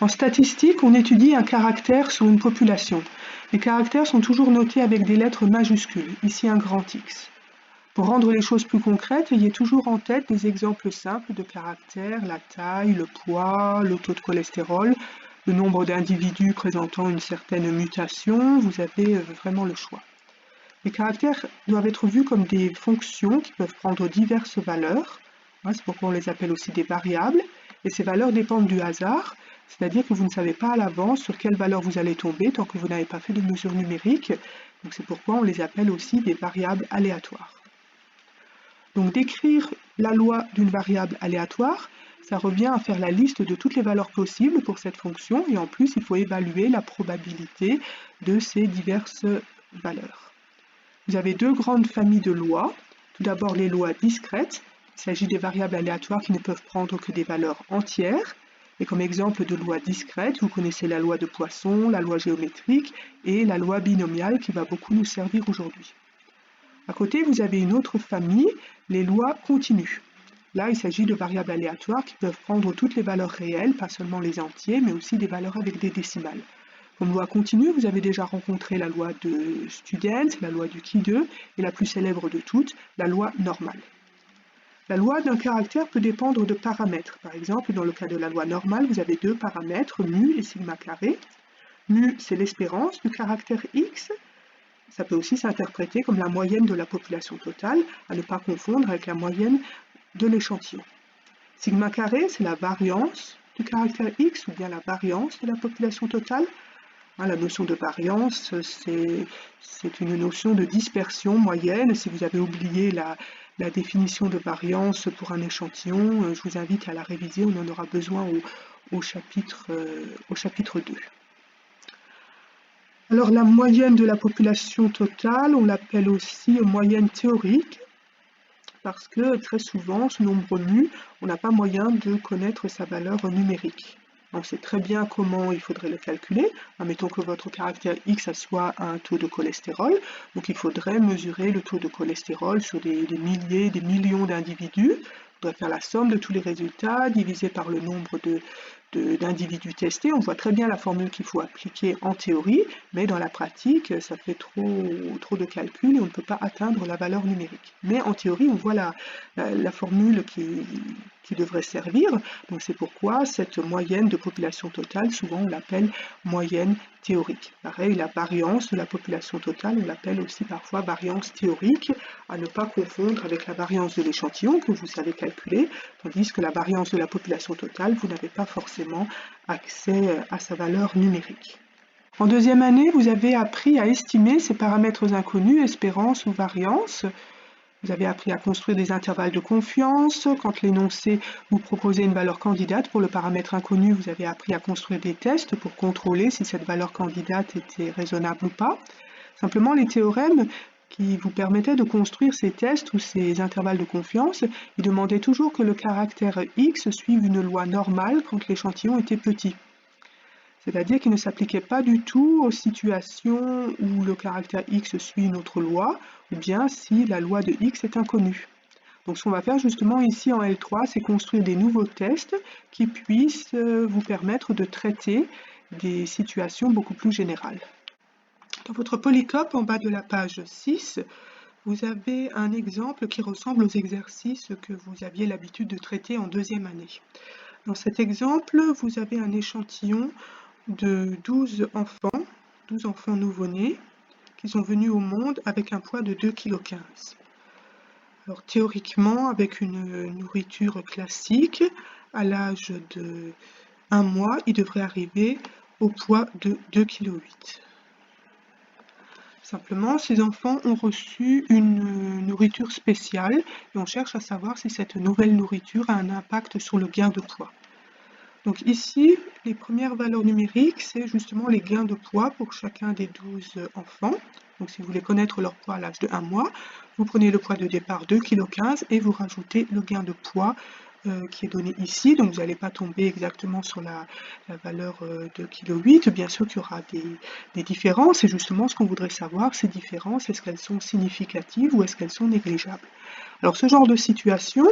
En statistique, on étudie un caractère sur une population. Les caractères sont toujours notés avec des lettres majuscules, ici un grand X. Pour rendre les choses plus concrètes, ayez toujours en tête des exemples simples de caractères, la taille, le poids, le taux de cholestérol, le nombre d'individus présentant une certaine mutation, vous avez vraiment le choix. Les caractères doivent être vus comme des fonctions qui peuvent prendre diverses valeurs, c'est pourquoi on les appelle aussi des variables, et ces valeurs dépendent du hasard, c'est-à-dire que vous ne savez pas à l'avance sur quelle valeur vous allez tomber tant que vous n'avez pas fait de mesure numérique, donc c'est pourquoi on les appelle aussi des variables aléatoires. Donc décrire la loi d'une variable aléatoire, ça revient à faire la liste de toutes les valeurs possibles pour cette fonction et en plus il faut évaluer la probabilité de ces diverses valeurs. Vous avez deux grandes familles de lois. Tout d'abord les lois discrètes, il s'agit des variables aléatoires qui ne peuvent prendre que des valeurs entières. Et comme exemple de loi discrète, vous connaissez la loi de Poisson, la loi géométrique et la loi binomiale qui va beaucoup nous servir aujourd'hui. À côté, vous avez une autre famille, les lois continues. Là, il s'agit de variables aléatoires qui peuvent prendre toutes les valeurs réelles, pas seulement les entiers, mais aussi des valeurs avec des décimales. Comme loi continue, vous avez déjà rencontré la loi de Student, la loi du qui-2, et la plus célèbre de toutes, la loi normale. La loi d'un caractère peut dépendre de paramètres. Par exemple, dans le cas de la loi normale, vous avez deux paramètres, mu et sigma carré. Mu, c'est l'espérance du caractère x. Ça peut aussi s'interpréter comme la moyenne de la population totale, à ne pas confondre avec la moyenne de l'échantillon. Sigma carré, c'est la variance du caractère x ou bien la variance de la population totale. La notion de variance, c'est une notion de dispersion moyenne. Si vous avez oublié la définition de variance pour un échantillon, je vous invite à la réviser, on en aura besoin au chapitre 2. Alors la moyenne de la population totale, on l'appelle aussi moyenne théorique, parce que très souvent, ce nombre mu, on n'a pas moyen de connaître sa valeur numérique. On sait très bien comment il faudrait le calculer. Admettons que votre caractère X soit un taux de cholestérol, donc il faudrait mesurer le taux de cholestérol sur des milliers, des millions d'individus. On doit faire la somme de tous les résultats divisé par le nombre d'individus testés. On voit très bien la formule qu'il faut appliquer en théorie, mais dans la pratique, ça fait trop de calculs et on ne peut pas atteindre la valeur numérique. Mais en théorie, on voit la formule qui devrait servir. Donc c'est pourquoi cette moyenne de population totale, souvent on l'appelle moyenne théorique. Pareil, la variance de la population totale, on l'appelle aussi parfois variance théorique, à ne pas confondre avec la variance de l'échantillon que vous savez calculer, tandis que la variance de la population totale, vous n'avez pas forcément accès à sa valeur numérique. En deuxième année, vous avez appris à estimer ces paramètres inconnus, espérance ou variance. Vous avez appris à construire des intervalles de confiance. Quand l'énoncé vous proposait une valeur candidate pour le paramètre inconnu, vous avez appris à construire des tests pour contrôler si cette valeur candidate était raisonnable ou pas. Simplement, les théorèmes qui vous permettaient de construire ces tests ou ces intervalles de confiance, ils demandaient toujours que le caractère x suive une loi normale quand l'échantillon était petit. C'est-à-dire qu'il ne s'appliquait pas du tout aux situations où le caractère x suit une autre loi, ou bien si la loi de x est inconnue. Donc ce qu'on va faire justement ici en L3, c'est construire des nouveaux tests qui puissent vous permettre de traiter des situations beaucoup plus générales. Dans votre polycope, en bas de la page 6, vous avez un exemple qui ressemble aux exercices que vous aviez l'habitude de traiter en deuxième année. Dans cet exemple, vous avez un échantillon de 12 enfants nouveau-nés qui sont venus au monde avec un poids de 2,15 kg. Alors théoriquement, avec une nourriture classique, à l'âge de 1 mois, ils devraient arriver au poids de 2,8 kg. Simplement, ces enfants ont reçu une nourriture spéciale et on cherche à savoir si cette nouvelle nourriture a un impact sur le gain de poids. Donc ici, les premières valeurs numériques, c'est justement les gains de poids pour chacun des 12 enfants. Donc si vous voulez connaître leur poids à l'âge de 1 mois, vous prenez le poids de départ 2,15 kg et vous rajoutez le gain de poids qui est donné ici. Donc vous n'allez pas tomber exactement sur la valeur de 2,8 kg. Bien sûr qu'il y aura des différences et justement ce qu'on voudrait savoir, ces différences, est-ce qu'elles sont significatives ou est-ce qu'elles sont négligeables? Alors ce genre de situation,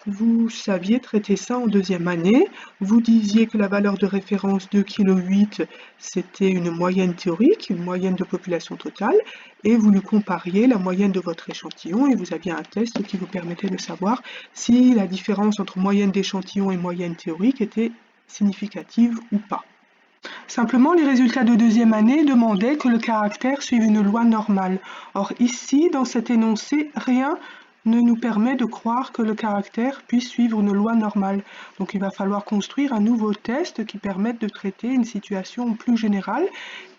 vous saviez traiter ça en deuxième année. Vous disiez que la valeur de référence 2,8 kg, c'était une moyenne théorique, une moyenne de population totale, et vous lui compariez la moyenne de votre échantillon et vous aviez un test qui vous permettait de savoir si la différence entre moyenne d'échantillon et moyenne théorique était significative ou pas. Simplement, les résultats de deuxième année demandaient que le caractère suive une loi normale. Or ici, dans cet énoncé, rien ne nous permet de croire que le caractère puisse suivre une loi normale. Donc il va falloir construire un nouveau test qui permette de traiter une situation plus générale.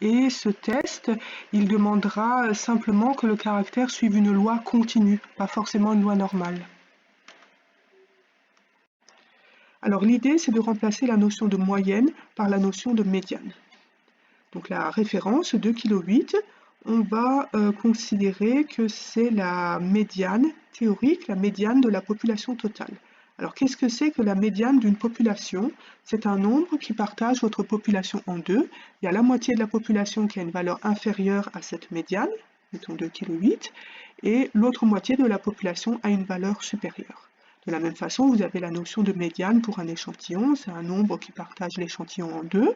Et ce test, il demandera simplement que le caractère suive une loi continue, pas forcément une loi normale. Alors l'idée, c'est de remplacer la notion de moyenne par la notion de médiane. Donc la référence 2,8 kg, on va considérer que c'est la médiane théorique, la médiane de la population totale. Alors qu'est-ce que c'est que la médiane d'une population? C'est un nombre qui partage votre population en deux. Il y a la moitié de la population qui a une valeur inférieure à cette médiane, mettons 2,8 kg, et l'autre moitié de la population a une valeur supérieure. De la même façon, vous avez la notion de médiane pour un échantillon, c'est un nombre qui partage l'échantillon en deux.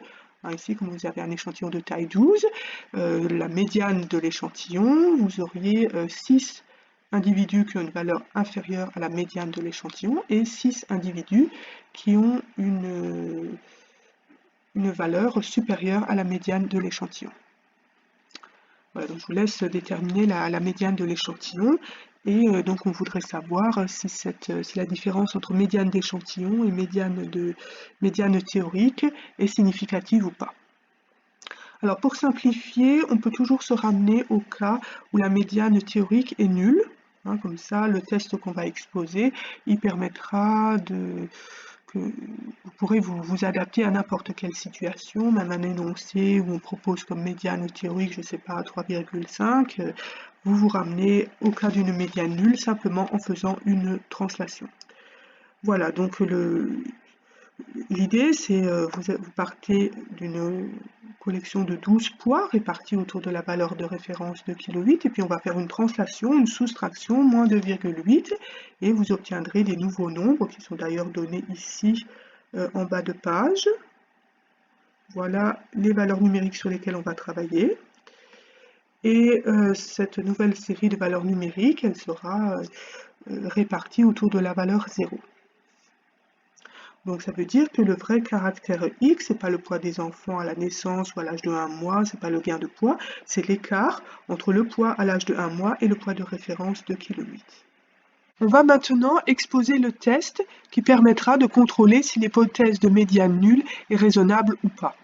Ici, comme vous avez un échantillon de taille 12, la médiane de l'échantillon, vous auriez 6 individus qui ont une valeur inférieure à la médiane de l'échantillon et 6 individus qui ont une valeur supérieure à la médiane de l'échantillon. Voilà, donc je vous laisse déterminer la médiane de l'échantillon. Et donc on voudrait savoir si la différence entre médiane d'échantillon et médiane théorique est significative ou pas. Alors pour simplifier, on peut toujours se ramener au cas où la médiane théorique est nulle. Comme ça, le test qu'on va exposer, il permettra que vous pourrez vous adapter à n'importe quelle situation, même un énoncé où on propose comme médiane théorique, je ne sais pas, 3,5, vous vous ramenez au cas d'une médiane nulle simplement en faisant une translation. Voilà, donc l'idée c'est vous partez d'une collection de 12 poids répartis autour de la valeur de référence de 2,8 kg et puis on va faire une translation, une soustraction, moins 2,8 et vous obtiendrez des nouveaux nombres qui sont d'ailleurs donnés ici en bas de page. Voilà les valeurs numériques sur lesquelles on va travailler. Et cette nouvelle série de valeurs numériques, elle sera répartie autour de la valeur 0. Donc ça veut dire que le vrai caractère X, c'est pas le poids des enfants à la naissance ou à l'âge de 1 mois, c'est pas le gain de poids, c'est l'écart entre le poids à l'âge de 1 mois et le poids de référence de 2,8 kg. On va maintenant exposer le test qui permettra de contrôler si l'hypothèse de médiane nulle est raisonnable ou pas.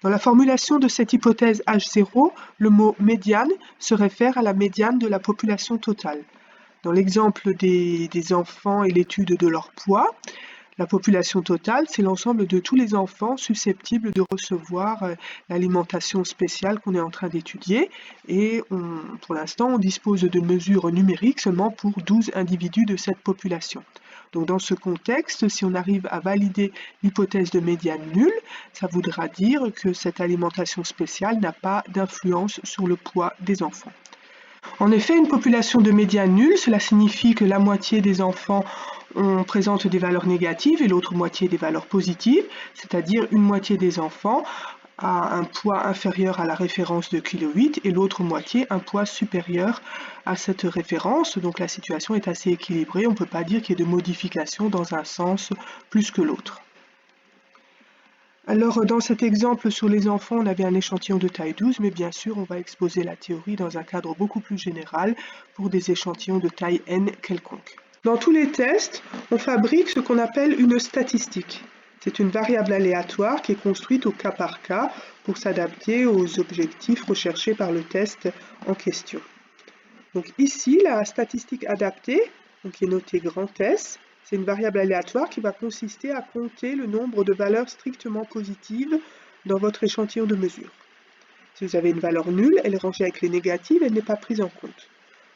Dans la formulation de cette hypothèse H0, le mot médiane se réfère à la médiane de la population totale. Dans l'exemple des enfants et l'étude de leur poids, la population totale, c'est l'ensemble de tous les enfants susceptibles de recevoir l'alimentation spéciale qu'on est en train d'étudier. Et pour l'instant, on dispose de mesures numériques seulement pour 12 individus de cette population. Donc dans ce contexte, si on arrive à valider l'hypothèse de médiane nulle, ça voudra dire que cette alimentation spéciale n'a pas d'influence sur le poids des enfants. En effet, une population de médiane nulle, cela signifie que la moitié des enfants présente des valeurs négatives et l'autre moitié des valeurs positives, c'est-à-dire une moitié des enfants a un poids inférieur à la référence de 2,8 kg et l'autre moitié un poids supérieur à cette référence. Donc la situation est assez équilibrée, on ne peut pas dire qu'il y ait de modification dans un sens plus que l'autre. Alors dans cet exemple sur les enfants, on avait un échantillon de taille 12, mais bien sûr on va exposer la théorie dans un cadre beaucoup plus général pour des échantillons de taille n quelconque. Dans tous les tests, on fabrique ce qu'on appelle une statistique. C'est une variable aléatoire qui est construite au cas par cas pour s'adapter aux objectifs recherchés par le test en question. Donc ici, la statistique adaptée, qui est notée grand S, c'est une variable aléatoire qui va consister à compter le nombre de valeurs strictement positives dans votre échantillon de mesure. Si vous avez une valeur nulle, elle est rangée avec les négatives, elle n'est pas prise en compte.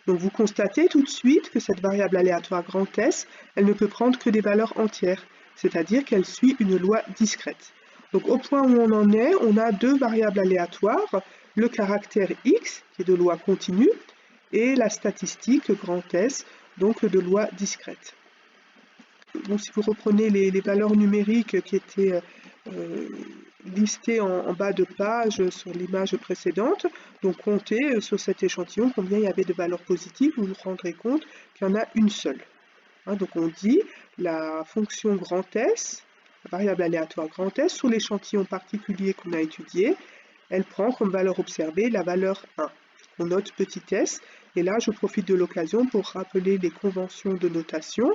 Donc vous constatez tout de suite que cette variable aléatoire grand S, elle ne peut prendre que des valeurs entières, c'est-à-dire qu'elle suit une loi discrète. Donc au point où on en est, on a deux variables aléatoires, le caractère X, qui est de loi continue, et la statistique grand S, donc de loi discrète. bon, si vous reprenez les valeurs numériques qui étaient listées en bas de page sur l'image précédente, donc comptez sur cet échantillon combien il y avait de valeurs positives, vous vous rendrez compte qu'il y en a une seule. Donc on dit la fonction grand S, la variable aléatoire grand S, sur l'échantillon particulier qu'on a étudié, elle prend comme valeur observée la valeur 1. On note petit s, et là je profite de l'occasion pour rappeler les conventions de notation.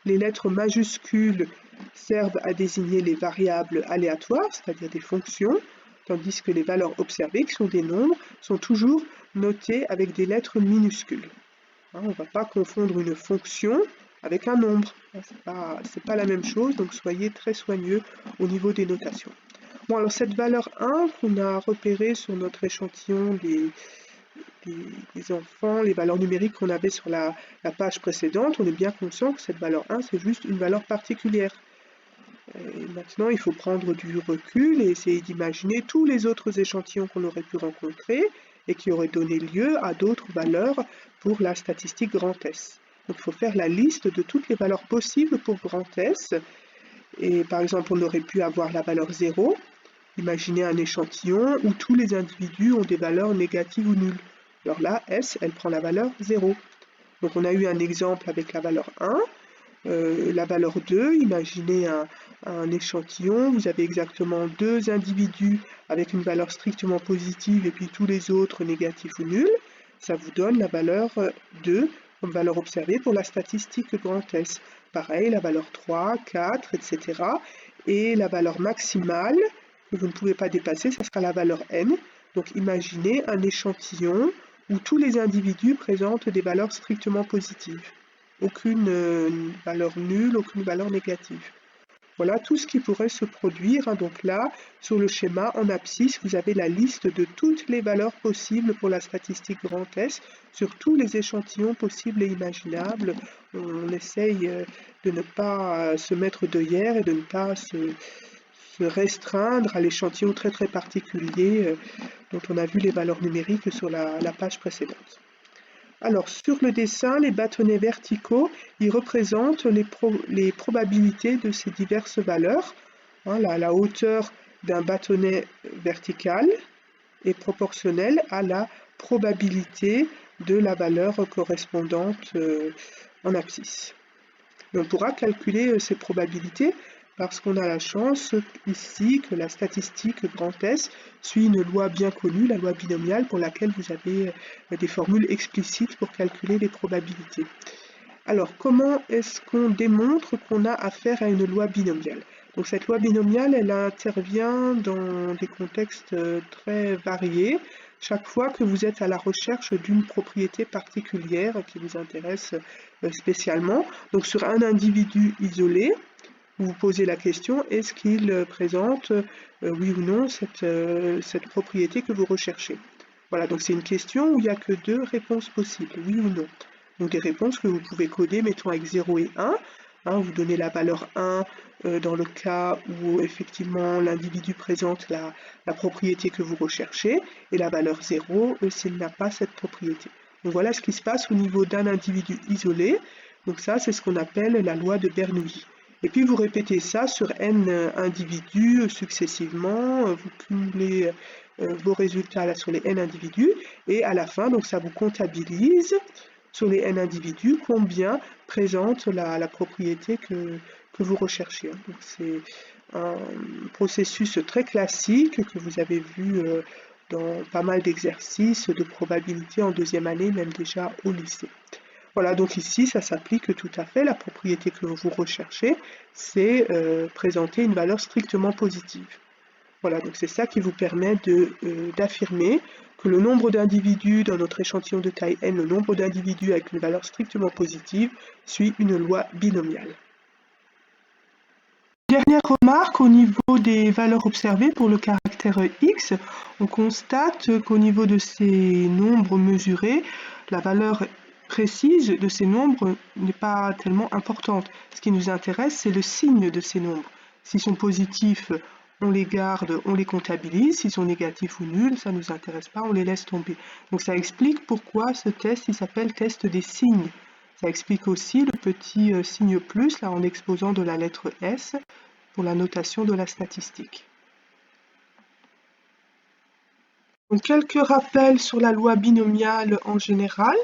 Les lettres majuscules servent à désigner les variables aléatoires, c'est-à-dire des fonctions, tandis que les valeurs observées, qui sont des nombres, sont toujours notées avec des lettres minuscules. On ne va pas confondre une fonction avec un nombre. C'est pas la même chose, donc soyez très soigneux au niveau des notations. Bon, alors cette valeur 1 qu'on a repérée sur notre échantillon des enfants, les valeurs numériques qu'on avait sur la page précédente, on est bien conscient que cette valeur 1, c'est juste une valeur particulière. Et maintenant, il faut prendre du recul et essayer d'imaginer tous les autres échantillons qu'on aurait pu rencontrer et qui auraient donné lieu à d'autres valeurs pour la statistique grand S. Donc, il faut faire la liste de toutes les valeurs possibles pour grand S. Et par exemple, on aurait pu avoir la valeur 0. Imaginez un échantillon où tous les individus ont des valeurs négatives ou nulles. Alors là, S, elle prend la valeur 0. Donc on a eu un exemple avec la valeur 1. La valeur 2, imaginez un échantillon, vous avez exactement 2 individus avec une valeur strictement positive et puis tous les autres négatifs ou nuls. Ça vous donne la valeur 2 comme valeur observée pour la statistique grand S. Pareil, la valeur 3, 4, etc. Et la valeur maximale que vous ne pouvez pas dépasser, ça sera la valeur n. Donc imaginez un échantillon où tous les individus présentent des valeurs strictement positives. Aucune valeur nulle, aucune valeur négative. Voilà tout ce qui pourrait se produire. Donc là, sur le schéma, en abscisse, vous avez la liste de toutes les valeurs possibles pour la statistique grand S, sur tous les échantillons possibles et imaginables. On essaye de ne pas se mettre d'œillères et de ne pas se restreindre à l'échantillon très très particulier dont on a vu les valeurs numériques sur la page précédente. Alors sur le dessin, les bâtonnets verticaux, ils représentent les probabilités de ces diverses valeurs. La hauteur d'un bâtonnet vertical est proportionnelle à la probabilité de la valeur correspondante en abscisse. On pourra calculer ces probabilités parce qu'on a la chance ici que la statistique grand S suit une loi bien connue, la loi binomiale, pour laquelle vous avez des formules explicites pour calculer les probabilités. Alors, comment est-ce qu'on démontre qu'on a affaire à une loi binomiale? Donc cette loi binomiale, elle intervient dans des contextes très variés, chaque fois que vous êtes à la recherche d'une propriété particulière qui vous intéresse spécialement. Donc sur un individu isolé, vous vous posez la question, est-ce qu'il présente, oui ou non, cette propriété que vous recherchez? Voilà, donc c'est une question où il n'y a que 2 réponses possibles, oui ou non. Donc des réponses que vous pouvez coder, mettons avec 0 et 1. Vous donnez la valeur 1 dans le cas où effectivement l'individu présente la propriété que vous recherchez, et la valeur 0 s'il n'a pas cette propriété. Donc voilà ce qui se passe au niveau d'un individu isolé. Donc ça, c'est ce qu'on appelle la loi de Bernoulli. Et puis vous répétez ça sur n individus successivement, vous cumulez vos résultats là sur les n individus, et à la fin, donc ça vous comptabilise sur les n individus combien présente la propriété que vous recherchez. Donc c'est un processus très classique que vous avez vu dans pas mal d'exercices de probabilité en 2e année, même déjà au lycée. Voilà, donc ici, ça s'applique tout à fait. La propriété que vous recherchez, c'est présenter une valeur strictement positive. Voilà, donc c'est ça qui vous permet d'affirmer que le nombre d'individus dans notre échantillon de taille n, le nombre d'individus avec une valeur strictement positive, suit une loi binomiale. Dernière remarque, au niveau des valeurs observées pour le caractère x, on constate qu'au niveau de ces nombres mesurés, la valeur précise de ces nombres n'est pas tellement importante. Ce qui nous intéresse, c'est le signe de ces nombres. S'ils sont positifs, on les garde, on les comptabilise. S'ils sont négatifs ou nuls, ça ne nous intéresse pas, on les laisse tomber. Donc ça explique pourquoi ce test il s'appelle test des signes. Ça explique aussi le petit signe plus, là, en exposant de la lettre S pour la notation de la statistique. Donc, quelques rappels sur la loi binomiale en général.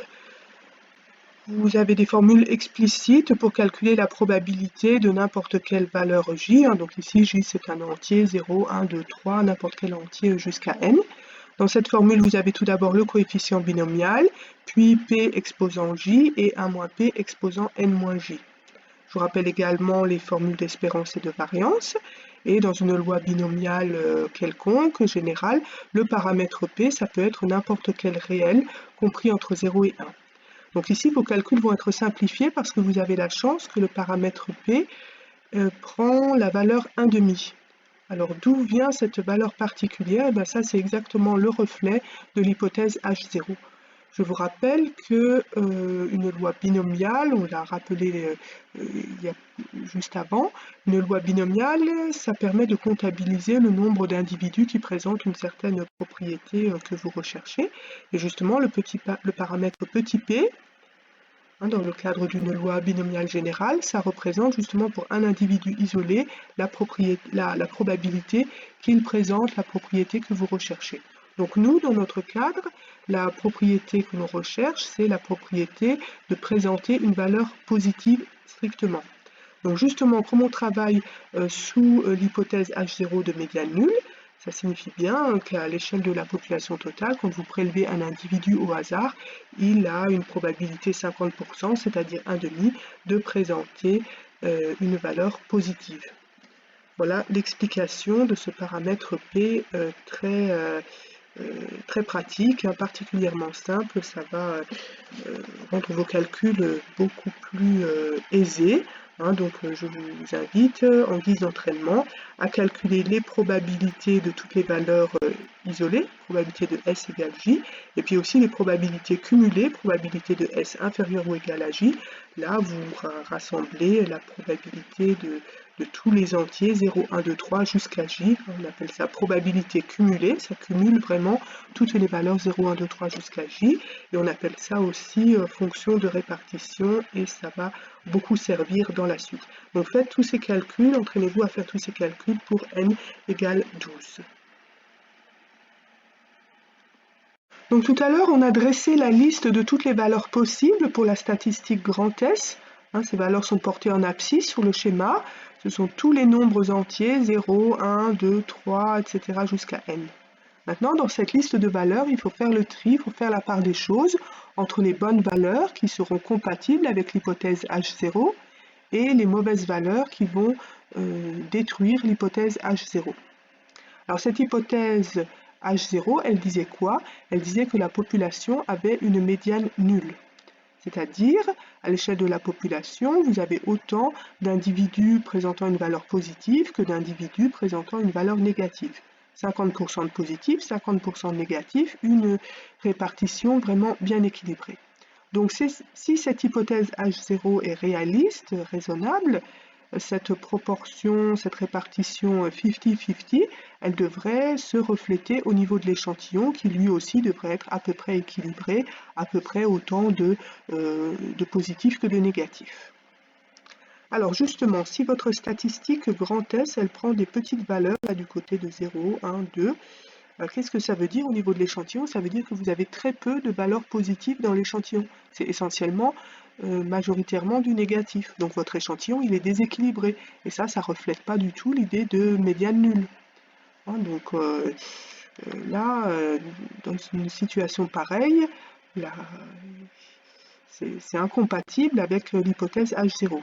Vous avez des formules explicites pour calculer la probabilité de n'importe quelle valeur j. Donc ici, j c'est un entier, 0, 1, 2, 3, n'importe quel entier jusqu'à n. Dans cette formule, vous avez tout d'abord le coefficient binomial, puis p exposant j et 1 moins p exposant n moins j. Je vous rappelle également les formules d'espérance et de variance. Et dans une loi binomiale quelconque, générale, le paramètre p, ça peut être n'importe quel réel compris entre 0 et 1. Donc ici, vos calculs vont être simplifiés parce que vous avez la chance que le paramètre p prend la valeur 1,5. Alors d'où vient cette valeur particulière? Et bien ça, c'est exactement le reflet de l'hypothèse H0. Je vous rappelle que une loi binomiale, on l'a rappelé juste avant, une loi binomiale, ça permet de comptabiliser le nombre d'individus qui présentent une certaine propriété que vous recherchez. Et justement, le paramètre petit p, dans le cadre d'une loi binomiale générale, ça représente justement pour un individu isolé la probabilité qu'il présente la propriété que vous recherchez. Donc nous, dans notre cadre, la propriété que l'on recherche, c'est la propriété de présenter une valeur positive strictement. Donc justement, comme on travaille sous l'hypothèse H0 de médiane nulle, ça signifie bien qu'à l'échelle de la population totale, quand vous prélevez un individu au hasard, il a une probabilité 50%, c'est-à-dire 1,5, de présenter une valeur positive. Voilà l'explication de ce paramètre P très pratique, particulièrement simple. Ça va rendre vos calculs beaucoup plus aisés. Donc je vous invite, en guise d'entraînement, à calculer les probabilités de toutes les valeurs isolées, probabilité de S égale J, et puis aussi les probabilités cumulées, probabilité de S inférieure ou égale à J. Là, vous rassemblez la probabilité de tous les entiers, 0, 1, 2, 3 jusqu'à J. On appelle ça probabilité cumulée, ça cumule vraiment toutes les valeurs 0, 1, 2, 3 jusqu'à J. Et on appelle ça aussi fonction de répartition, et ça va beaucoup servir dans la suite. Donc faites tous ces calculs, entraînez-vous à faire tous ces calculs pour n égale 12. Donc tout à l'heure, on a dressé la liste de toutes les valeurs possibles pour la statistique grand S. Ces valeurs sont portées en abscisse sur le schéma. Ce sont tous les nombres entiers, 0, 1, 2, 3, etc. jusqu'à n. Maintenant, dans cette liste de valeurs, il faut faire le tri, il faut faire la part des choses entre les bonnes valeurs qui seront compatibles avec l'hypothèse H0 et les mauvaises valeurs qui vont détruire l'hypothèse H0. Alors cette hypothèse H0, elle disait quoi? Elle disait que la population avait une médiane nulle. C'est-à-dire, à l'échelle de la population, vous avez autant d'individus présentant une valeur positive que d'individus présentant une valeur négative. 50% de positifs, 50% de négatifs, une répartition vraiment bien équilibrée. Donc si cette hypothèse H0 est réaliste, raisonnable, cette proportion, cette répartition 50-50, elle devrait se refléter au niveau de l'échantillon qui lui aussi devrait être à peu près équilibré, à peu près autant de positifs que de négatifs. Alors justement, si votre statistique grand S, elle prend des petites valeurs là du côté de 0, 1, 2, qu'est-ce que ça veut dire au niveau de l'échantillon? Ça veut dire que vous avez très peu de valeurs positives dans l'échantillon. C'est essentiellement, majoritairement du négatif. Donc votre échantillon, il est déséquilibré. Et ça ne reflète pas du tout l'idée de médiane nulle. Donc là, dans une situation pareille, c'est incompatible avec l'hypothèse H0.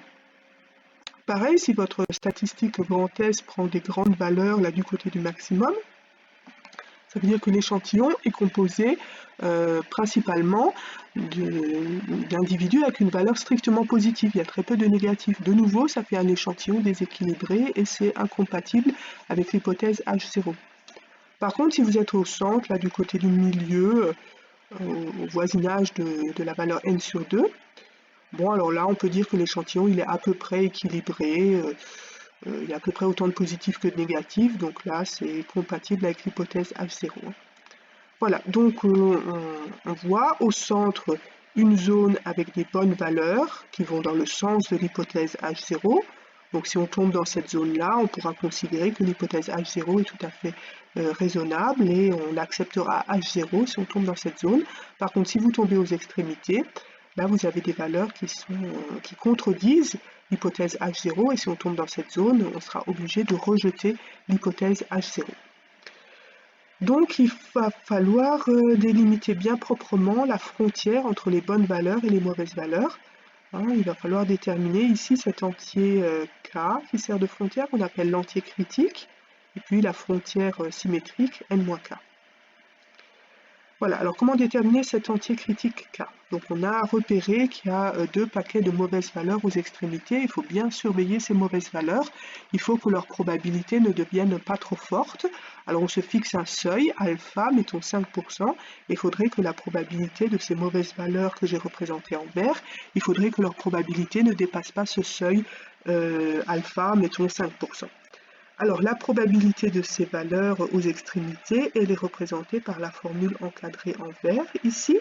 Pareil, si votre statistique grand S prend des grandes valeurs là du côté du maximum, ça veut dire que l'échantillon est composé principalement d'individus avec une valeur strictement positive. Il y a très peu de négatifs. De nouveau, ça fait un échantillon déséquilibré et c'est incompatible avec l'hypothèse H0. Par contre, si vous êtes au centre, là du côté du milieu, au voisinage de la valeur n sur 2, bon alors là on peut dire que l'échantillon il est à peu près équilibré. Il y a à peu près autant de positifs que de négatifs, donc là c'est compatible avec l'hypothèse H0. Voilà, donc on voit au centre une zone avec des bonnes valeurs qui vont dans le sens de l'hypothèse H0. Donc si on tombe dans cette zone-là, on pourra considérer que l'hypothèse H0 est tout à fait raisonnable et on acceptera H0 si on tombe dans cette zone. Par contre, si vous tombez aux extrémités, là vous avez des valeurs qui contredisent l'hypothèse H0 et si on tombe dans cette zone, on sera obligé de rejeter l'hypothèse H0. Donc il va falloir délimiter bien proprement la frontière entre les bonnes valeurs et les mauvaises valeurs. Il va falloir déterminer ici cet entier K qui sert de frontière, qu'on appelle l'entier critique, et puis la frontière symétrique n-K. Voilà, alors comment déterminer cet entier critique K? Donc on a repéré qu'il y a deux paquets de mauvaises valeurs aux extrémités, il faut bien surveiller ces mauvaises valeurs, il faut que leur probabilité ne devienne pas trop forte. Alors on se fixe un seuil, alpha, mettons 5%, et il faudrait que la probabilité de ces mauvaises valeurs que j'ai représentées en vert, il faudrait que leur probabilité ne dépasse pas ce seuil alpha, mettons 5%. Alors, la probabilité de ces valeurs aux extrémités, elle est représentée par la formule encadrée en vert ici.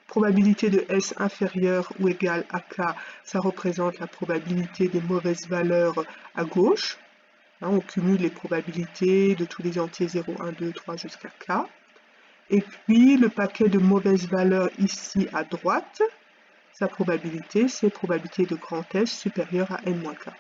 Probabilité de S inférieure ou égale à K, ça représente la probabilité des mauvaises valeurs à gauche. On cumule les probabilités de tous les entiers 0, 1, 2, 3 jusqu'à K. Et puis, le paquet de mauvaises valeurs ici à droite, sa probabilité, c'est probabilité de grand S supérieure à n-K.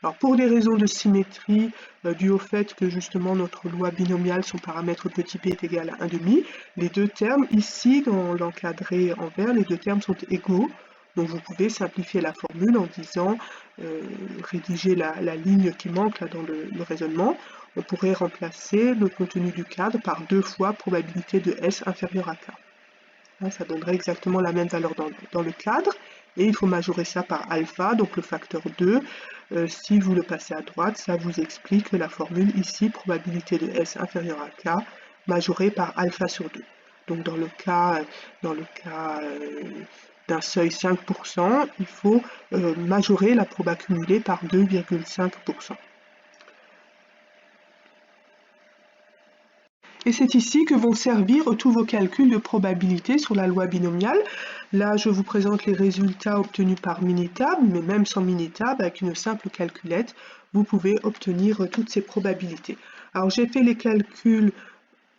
Alors pour des raisons de symétrie, dû au fait que justement notre loi binomiale, son paramètre petit p est égal à 1,5, les deux termes ici dans l'encadré en vert, les deux termes sont égaux. Donc vous pouvez simplifier la formule en disant, rédiger la ligne qui manque là dans le raisonnement. On pourrait remplacer le contenu du cadre par 2 fois probabilité de S inférieure à K. Ça donnerait exactement la même valeur dans le cadre. Et il faut majorer ça par alpha, donc le facteur 2. Si vous le passez à droite, ça vous explique la formule ici, probabilité de S inférieure à K, majorée par alpha sur 2. Donc dans le cas d'un seuil 5%, il faut majorer la proba cumulée par 2,5%. Et c'est ici que vont servir tous vos calculs de probabilité sur la loi binomiale. Là, je vous présente les résultats obtenus par Minitab, mais même sans Minitab, avec une simple calculette, vous pouvez obtenir toutes ces probabilités. Alors, j'ai fait les calculs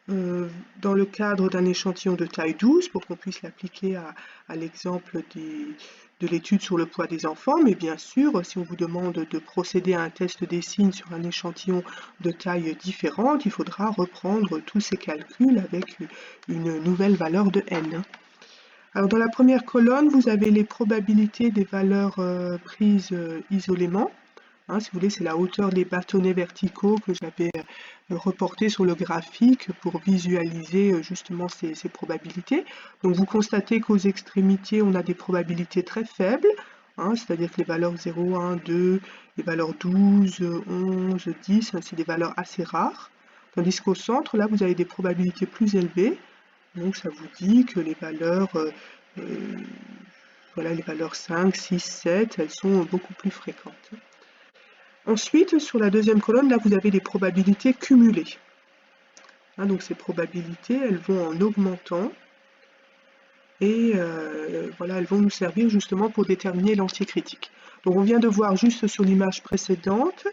dans le cadre d'un échantillon de taille 12 pour qu'on puisse l'appliquer à l'exemple de l'étude sur le poids des enfants, mais bien sûr, si on vous demande de procéder à un test des signes sur un échantillon de taille différente, il faudra reprendre tous ces calculs avec une nouvelle valeur de n. Alors dans la première colonne, vous avez les probabilités des valeurs prises isolément. Si vous voulez, c'est la hauteur des bâtonnets verticaux que j'avais reporté sur le graphique pour visualiser justement ces probabilités. Donc vous constatez qu'aux extrémités, on a des probabilités très faibles, c'est-à-dire que les valeurs 0, 1, 2, les valeurs 12, 11, 10, c'est des valeurs assez rares. Tandis qu'au centre, là, vous avez des probabilités plus élevées. Donc ça vous dit que les valeurs, voilà, les valeurs 5, 6, 7, elles sont beaucoup plus fréquentes. Ensuite, sur la deuxième colonne, là, vous avez les probabilités cumulées. Donc ces probabilités, elles vont en augmentant et voilà, elles vont nous servir justement pour déterminer l'entier critique. Donc on vient de voir juste sur l'image précédente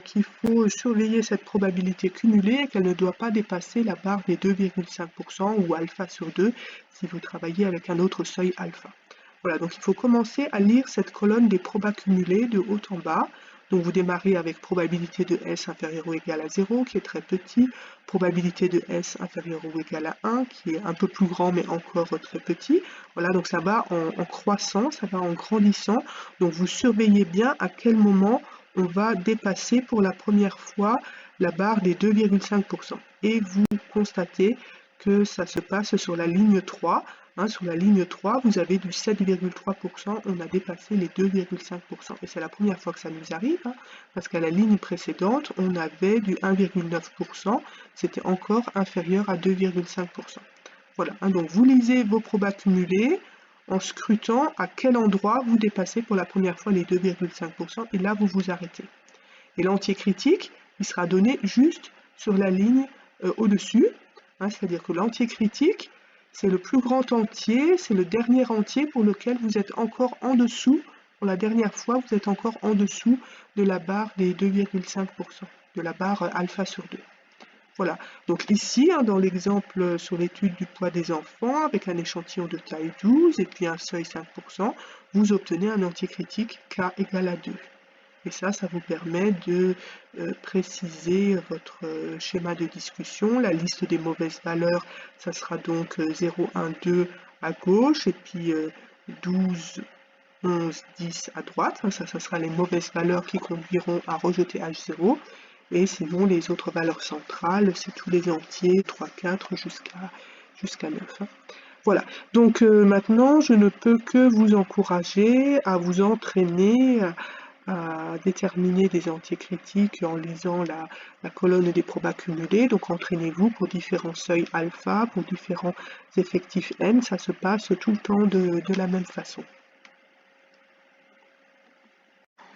qu'il faut surveiller cette probabilité cumulée et qu'elle ne doit pas dépasser la barre des 2,5% ou alpha sur 2 si vous travaillez avec un autre seuil alpha. Voilà, donc il faut commencer à lire cette colonne des probas cumulés de haut en bas. Donc vous démarrez avec probabilité de S inférieure ou égale à 0, qui est très petit, probabilité de S inférieure ou égale à 1, qui est un peu plus grand mais encore très petit. Voilà, donc ça va en croissant, ça va en grandissant. Donc vous surveillez bien à quel moment on va dépasser pour la première fois la barre des 2,5%. Et vous constatez que ça se passe sur la ligne 3. Sur la ligne 3, vous avez du 7,3%, on a dépassé les 2,5%. Et c'est la première fois que ça nous arrive, parce qu'à la ligne précédente, on avait du 1,9%, c'était encore inférieur à 2,5%. Voilà, donc vous lisez vos probas cumulés en scrutant à quel endroit vous dépassez pour la première fois les 2,5%, et là vous vous arrêtez. Et l'entier critique, il sera donné juste sur la ligne au-dessus, c'est-à-dire que l'entier critique, c'est le plus grand entier, c'est le dernier entier pour lequel vous êtes encore en dessous. Pour la dernière fois, vous êtes encore en dessous de la barre des 2,5%, de la barre alpha sur 2. Voilà, donc ici, dans l'exemple sur l'étude du poids des enfants, avec un échantillon de taille 12 et puis un seuil 5%, vous obtenez un entier critique K égale à 2. Et ça vous permet de préciser votre schéma de discussion. La liste des mauvaises valeurs, ça sera donc 0, 1, 2 à gauche, et puis 12, 11, 10 à droite. Ça sera les mauvaises valeurs qui conduiront à rejeter H0. Et sinon, les autres valeurs centrales, c'est tous les entiers, 3, 4 jusqu'à 9. Voilà, donc maintenant, je ne peux que vous encourager à vous entraîner à déterminer des entiers critiques en lisant la colonne des probas cumulés. Donc entraînez-vous pour différents seuils alpha, pour différents effectifs n. Ça se passe tout le temps de la même façon.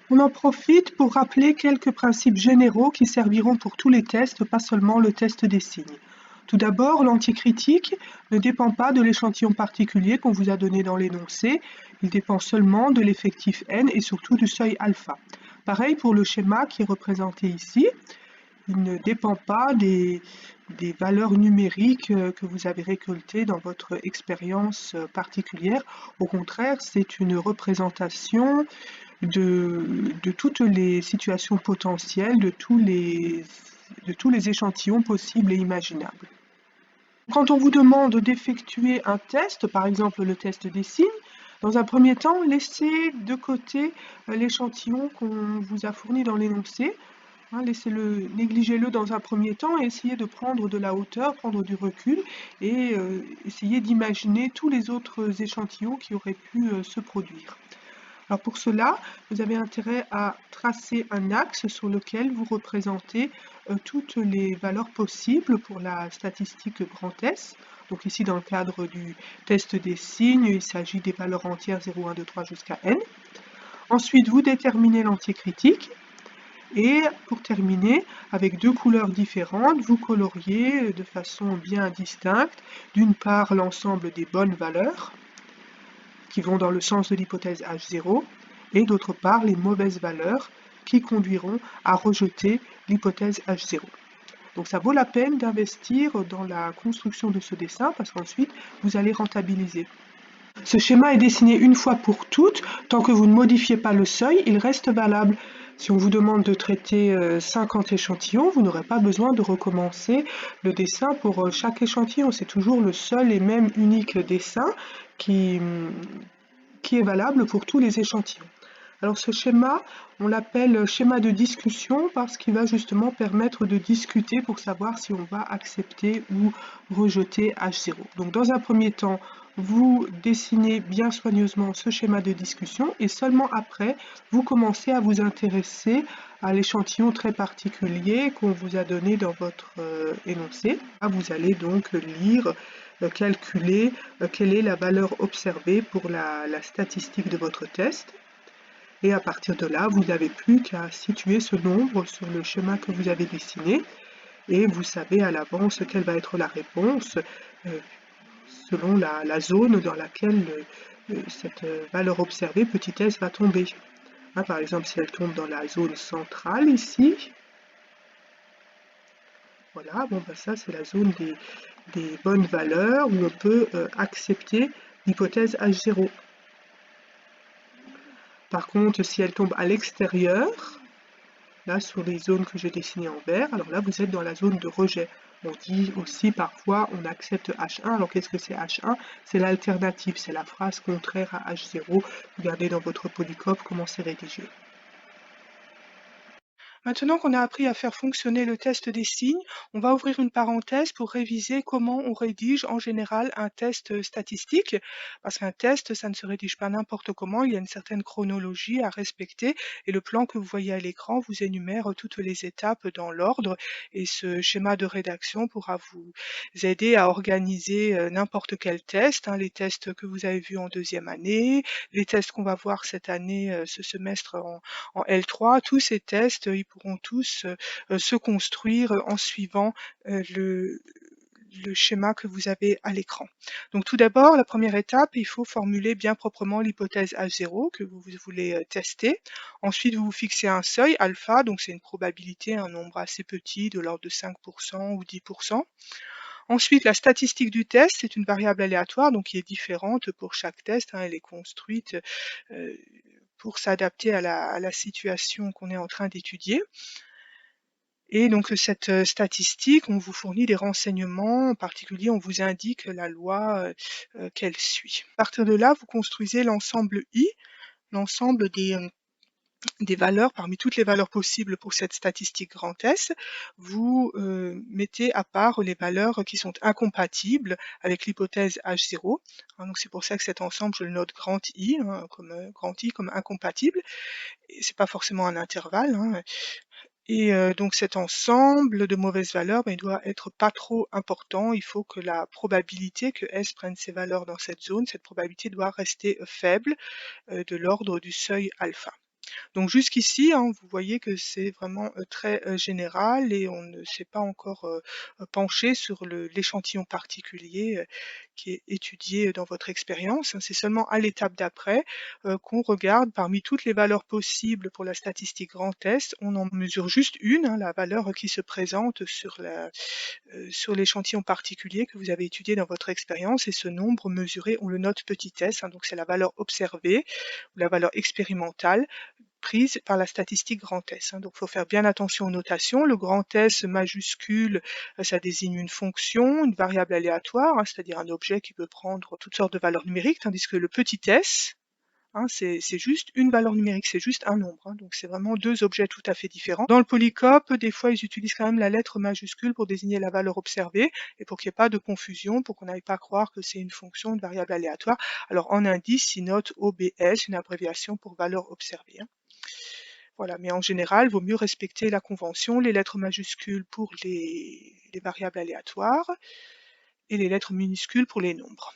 On en profite pour rappeler quelques principes généraux qui serviront pour tous les tests, pas seulement le test des signes. Tout d'abord, l'entier critique ne dépend pas de l'échantillon particulier qu'on vous a donné dans l'énoncé, il dépend seulement de l'effectif n et surtout du seuil alpha. Pareil pour le schéma qui est représenté ici, il ne dépend pas des valeurs numériques que vous avez récoltées dans votre expérience particulière. Au contraire, c'est une représentation de toutes les situations potentielles, de tous les échantillons possibles et imaginables. Quand on vous demande d'effectuer un test, par exemple le test des signes, dans un premier temps, laissez de côté l'échantillon qu'on vous a fourni dans l'énoncé. Négligez-le dans un premier temps et essayez de prendre de la hauteur, prendre du recul et essayez d'imaginer tous les autres échantillons qui auraient pu se produire. Alors pour cela, vous avez intérêt à tracer un axe sur lequel vous représentez toutes les valeurs possibles pour la statistique grand S. Donc ici, dans le cadre du test des signes, il s'agit des valeurs entières 0, 1, 2, 3 jusqu'à n. Ensuite, vous déterminez l'entier critique. Et pour terminer, avec deux couleurs différentes, vous coloriez de façon bien distincte, d'une part l'ensemble des bonnes valeurs, qui vont dans le sens de l'hypothèse H0, et d'autre part les mauvaises valeurs qui conduiront à rejeter l'hypothèse H0. Donc ça vaut la peine d'investir dans la construction de ce dessin parce qu'ensuite vous allez rentabiliser. Ce schéma est dessiné une fois pour toutes. Tant que vous ne modifiez pas le seuil, il reste valable. Si on vous demande de traiter 50 échantillons, vous n'aurez pas besoin de recommencer le dessin pour chaque échantillon. C'est toujours le seul et même unique dessin qui est valable pour tous les échantillons. Alors ce schéma, on l'appelle schéma de discussion parce qu'il va justement permettre de discuter pour savoir si on va accepter ou rejeter H0. Donc dans un premier temps, vous dessinez bien soigneusement ce schéma de discussion et seulement après, vous commencez à vous intéresser à l'échantillon très particulier qu'on vous a donné dans votre énoncé. Vous allez donc lire, calculer quelle est la valeur observée pour la statistique de votre test. Et à partir de là, vous n'avez plus qu'à situer ce nombre sur le schéma que vous avez dessiné et vous savez à l'avance quelle va être la réponse selon la zone dans laquelle cette valeur observée, petit s, va tomber. Par exemple, si elle tombe dans la zone centrale ici, voilà, ça c'est la zone des bonnes valeurs où on peut accepter l'hypothèse H0. Par contre, si elle tombe à l'extérieur, là sur les zones que j'ai dessinées en vert, alors là vous êtes dans la zone de rejet. On dit aussi parfois on accepte H1, alors qu'est-ce que c'est H1? C'est l'alternative, c'est la phrase contraire à H0. Regardez dans votre polycope comment c'est rédigé. Maintenant qu'on a appris à faire fonctionner le test des signes, on va ouvrir une parenthèse pour réviser comment on rédige en général un test statistique. Parce qu'un test, ça ne se rédige pas n'importe comment, il y a une certaine chronologie à respecter et le plan que vous voyez à l'écran vous énumère toutes les étapes dans l'ordre et ce schéma de rédaction pourra vous aider à organiser n'importe quel test, les tests que vous avez vus en deuxième année, les tests qu'on va voir cette année, ce semestre en L3, tous ces tests, ils pourront tous se construire en suivant le schéma que vous avez à l'écran. Donc tout d'abord, la première étape, il faut formuler bien proprement l'hypothèse H0 que vous voulez tester. Ensuite, vous vous fixez un seuil alpha, donc c'est une probabilité, un nombre assez petit de l'ordre de 5% ou 10%. Ensuite, la statistique du test, c'est une variable aléatoire, donc qui est différente pour chaque test, hein, elle est construite pour s'adapter à la situation qu'on est en train d'étudier. Et donc cette statistique, on vous fournit des renseignements, en particulier on vous indique la loi qu'elle suit. À partir de là, vous construisez l'ensemble I, l'ensemble des valeurs, parmi toutes les valeurs possibles pour cette statistique grand S, vous mettez à part les valeurs qui sont incompatibles avec l'hypothèse H0. Hein, donc c'est pour ça que cet ensemble, je le note grand I, hein, grand I comme incompatible. Et c'est pas forcément un intervalle. Hein. Et donc cet ensemble de mauvaises valeurs, il doit être pas trop important. Il faut que la probabilité que S prenne ses valeurs dans cette zone, cette probabilité doit rester faible, de l'ordre du seuil alpha. Donc jusqu'ici, hein, vous voyez que c'est vraiment très général et on ne s'est pas encore penché sur l'échantillon particulier qui est étudié dans votre expérience. C'est seulement à l'étape d'après qu'on regarde parmi toutes les valeurs possibles pour la statistique grand test, on en mesure juste une, hein, la valeur qui se présente sur l'échantillon particulier que vous avez étudié dans votre expérience, et ce nombre mesuré, on le note petit s, hein, donc c'est la valeur observée ou la valeur expérimentale prise par la statistique grand S. Hein. Donc il faut faire bien attention aux notations. Le grand S majuscule, ça désigne une fonction, une variable aléatoire, hein, c'est-à-dire un objet qui peut prendre toutes sortes de valeurs numériques, tandis que le petit s, hein, c'est juste une valeur numérique, c'est juste un nombre. Hein, donc c'est vraiment deux objets tout à fait différents. Dans le polycope, des fois, ils utilisent quand même la lettre majuscule pour désigner la valeur observée et pour qu'il n'y ait pas de confusion, pour qu'on n'aille pas croire que c'est une fonction, une variable aléatoire. Alors en indice, ils notent OBS, une abréviation pour valeur observée. Hein. Voilà, mais en général, il vaut mieux respecter la convention, les lettres majuscules pour les variables aléatoires et les lettres minuscules pour les nombres.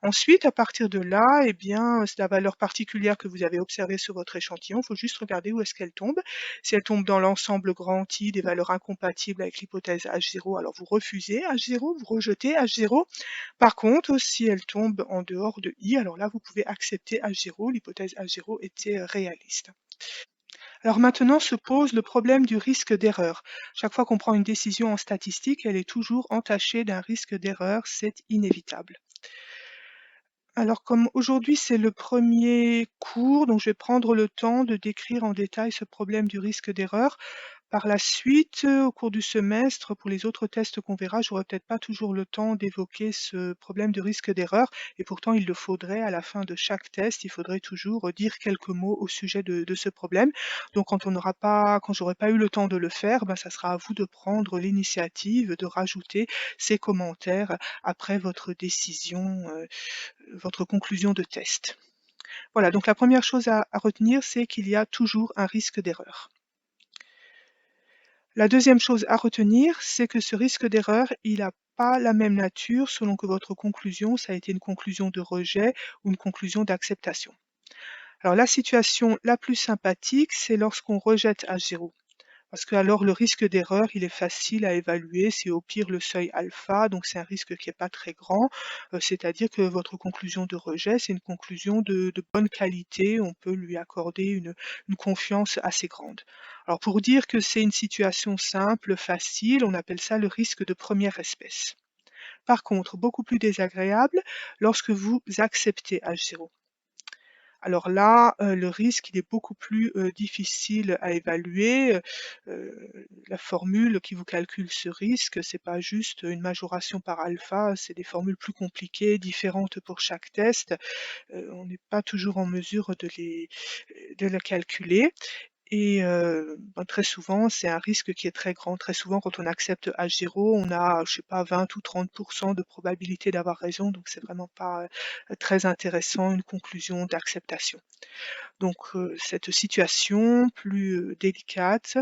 Ensuite, à partir de là, eh bien, c'est la valeur particulière que vous avez observée sur votre échantillon. Il faut juste regarder où est-ce qu'elle tombe. Si elle tombe dans l'ensemble grand I des valeurs incompatibles avec l'hypothèse H0, alors vous refusez H0, vous rejetez H0. Par contre, si elle tombe en dehors de I, alors là, vous pouvez accepter H0. L'hypothèse H0 était réaliste. Alors maintenant se pose le problème du risque d'erreur. Chaque fois qu'on prend une décision en statistique, elle est toujours entachée d'un risque d'erreur, c'est inévitable. Alors comme aujourd'hui c'est le premier cours, donc je vais prendre le temps de décrire en détail ce problème du risque d'erreur. Par la suite, au cours du semestre, pour les autres tests qu'on verra, j'aurai peut-être pas toujours le temps d'évoquer ce problème de risque d'erreur, et pourtant il le faudrait à la fin de chaque test, il faudrait toujours dire quelques mots au sujet de ce problème. Donc quand j'aurai pas eu le temps de le faire, ben, ça sera à vous de prendre l'initiative, de rajouter ces commentaires après votre décision, votre conclusion de test. Voilà, donc la première chose à retenir, c'est qu'il y a toujours un risque d'erreur. La deuxième chose à retenir, c'est que ce risque d'erreur, il n'a pas la même nature selon que votre conclusion, ça a été une conclusion de rejet ou une conclusion d'acceptation. Alors la situation la plus sympathique, c'est lorsqu'on rejette H0. Parce que alors le risque d'erreur, il est facile à évaluer, c'est au pire le seuil alpha, donc c'est un risque qui n'est pas très grand, c'est-à-dire que votre conclusion de rejet, c'est une conclusion de bonne qualité, on peut lui accorder une confiance assez grande. Alors pour dire que c'est une situation simple, facile, on appelle ça le risque de première espèce. Par contre, beaucoup plus désagréable lorsque vous acceptez H0. Alors là, le risque, il est beaucoup plus, difficile à évaluer, la formule qui vous calcule ce risque, c'est pas juste une majoration par alpha, c'est des formules plus compliquées, différentes pour chaque test. On n'est pas toujours en mesure de les calculer. Et ben, très souvent, c'est un risque qui est très grand. Très souvent, quand on accepte H0, on a, je sais pas, 20 ou 30 de probabilité d'avoir raison, donc c'est vraiment pas, très intéressant, une conclusion d'acceptation. Donc cette situation plus, délicate,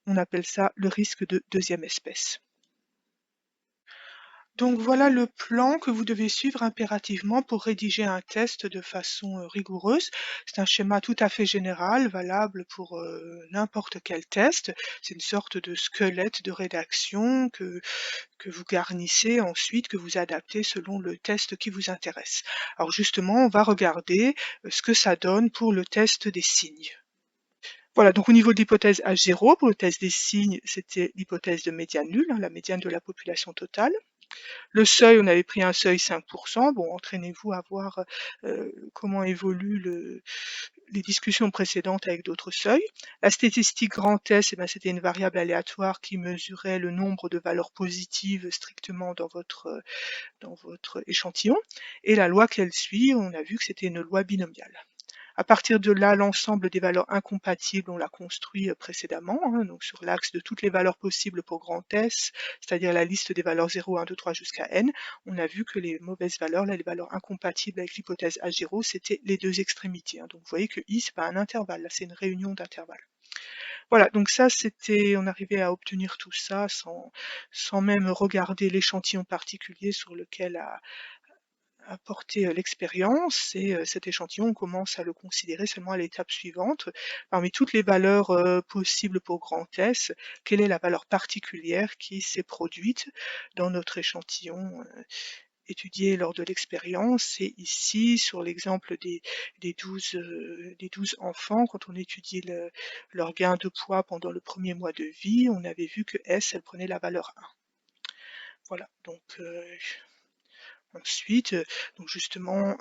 on appelle ça le risque de deuxième espèce. Donc voilà le plan que vous devez suivre impérativement pour rédiger un test de façon rigoureuse. C'est un schéma tout à fait général, valable pour n'importe quel test. C'est une sorte de squelette de rédaction que vous garnissez ensuite, que vous adaptez selon le test qui vous intéresse. Alors justement, on va regarder ce que ça donne pour le test des signes. Voilà, donc au niveau de l'hypothèse H0, pour le test des signes, c'était l'hypothèse de médiane nulle, la médiane de la population totale. Le seuil, on avait pris un seuil 5%. Bon, entraînez-vous à voir comment évoluent les discussions précédentes avec d'autres seuils. La statistique grand S, eh ben, c'était une variable aléatoire qui mesurait le nombre de valeurs positives strictement dans votre échantillon. Et la loi qu'elle suit, on a vu que c'était une loi binomiale. À partir de là, l'ensemble des valeurs incompatibles, on l'a construit précédemment, donc sur l'axe de toutes les valeurs possibles pour grand S, c'est-à-dire la liste des valeurs 0, 1, 2, 3 jusqu'à n. On a vu que les mauvaises valeurs, là, les valeurs incompatibles avec l'hypothèse H0, c'était les deux extrémités. Donc vous voyez que I, c'est pas un intervalle, là, c'est une réunion d'intervalles. Voilà, donc ça, on arrivait à obtenir tout ça sans même regarder l'échantillon particulier sur lequel apporter l'expérience, et cet échantillon, on commence à le considérer seulement à l'étape suivante. Parmi toutes les valeurs possibles pour grand S, quelle est la valeur particulière qui s'est produite dans notre échantillon étudié lors de l'expérience? Et ici, sur l'exemple des 12 enfants, quand on étudie leur gain de poids pendant le premier mois de vie, on avait vu que S, elle prenait la valeur 1. Voilà, donc ensuite, donc justement,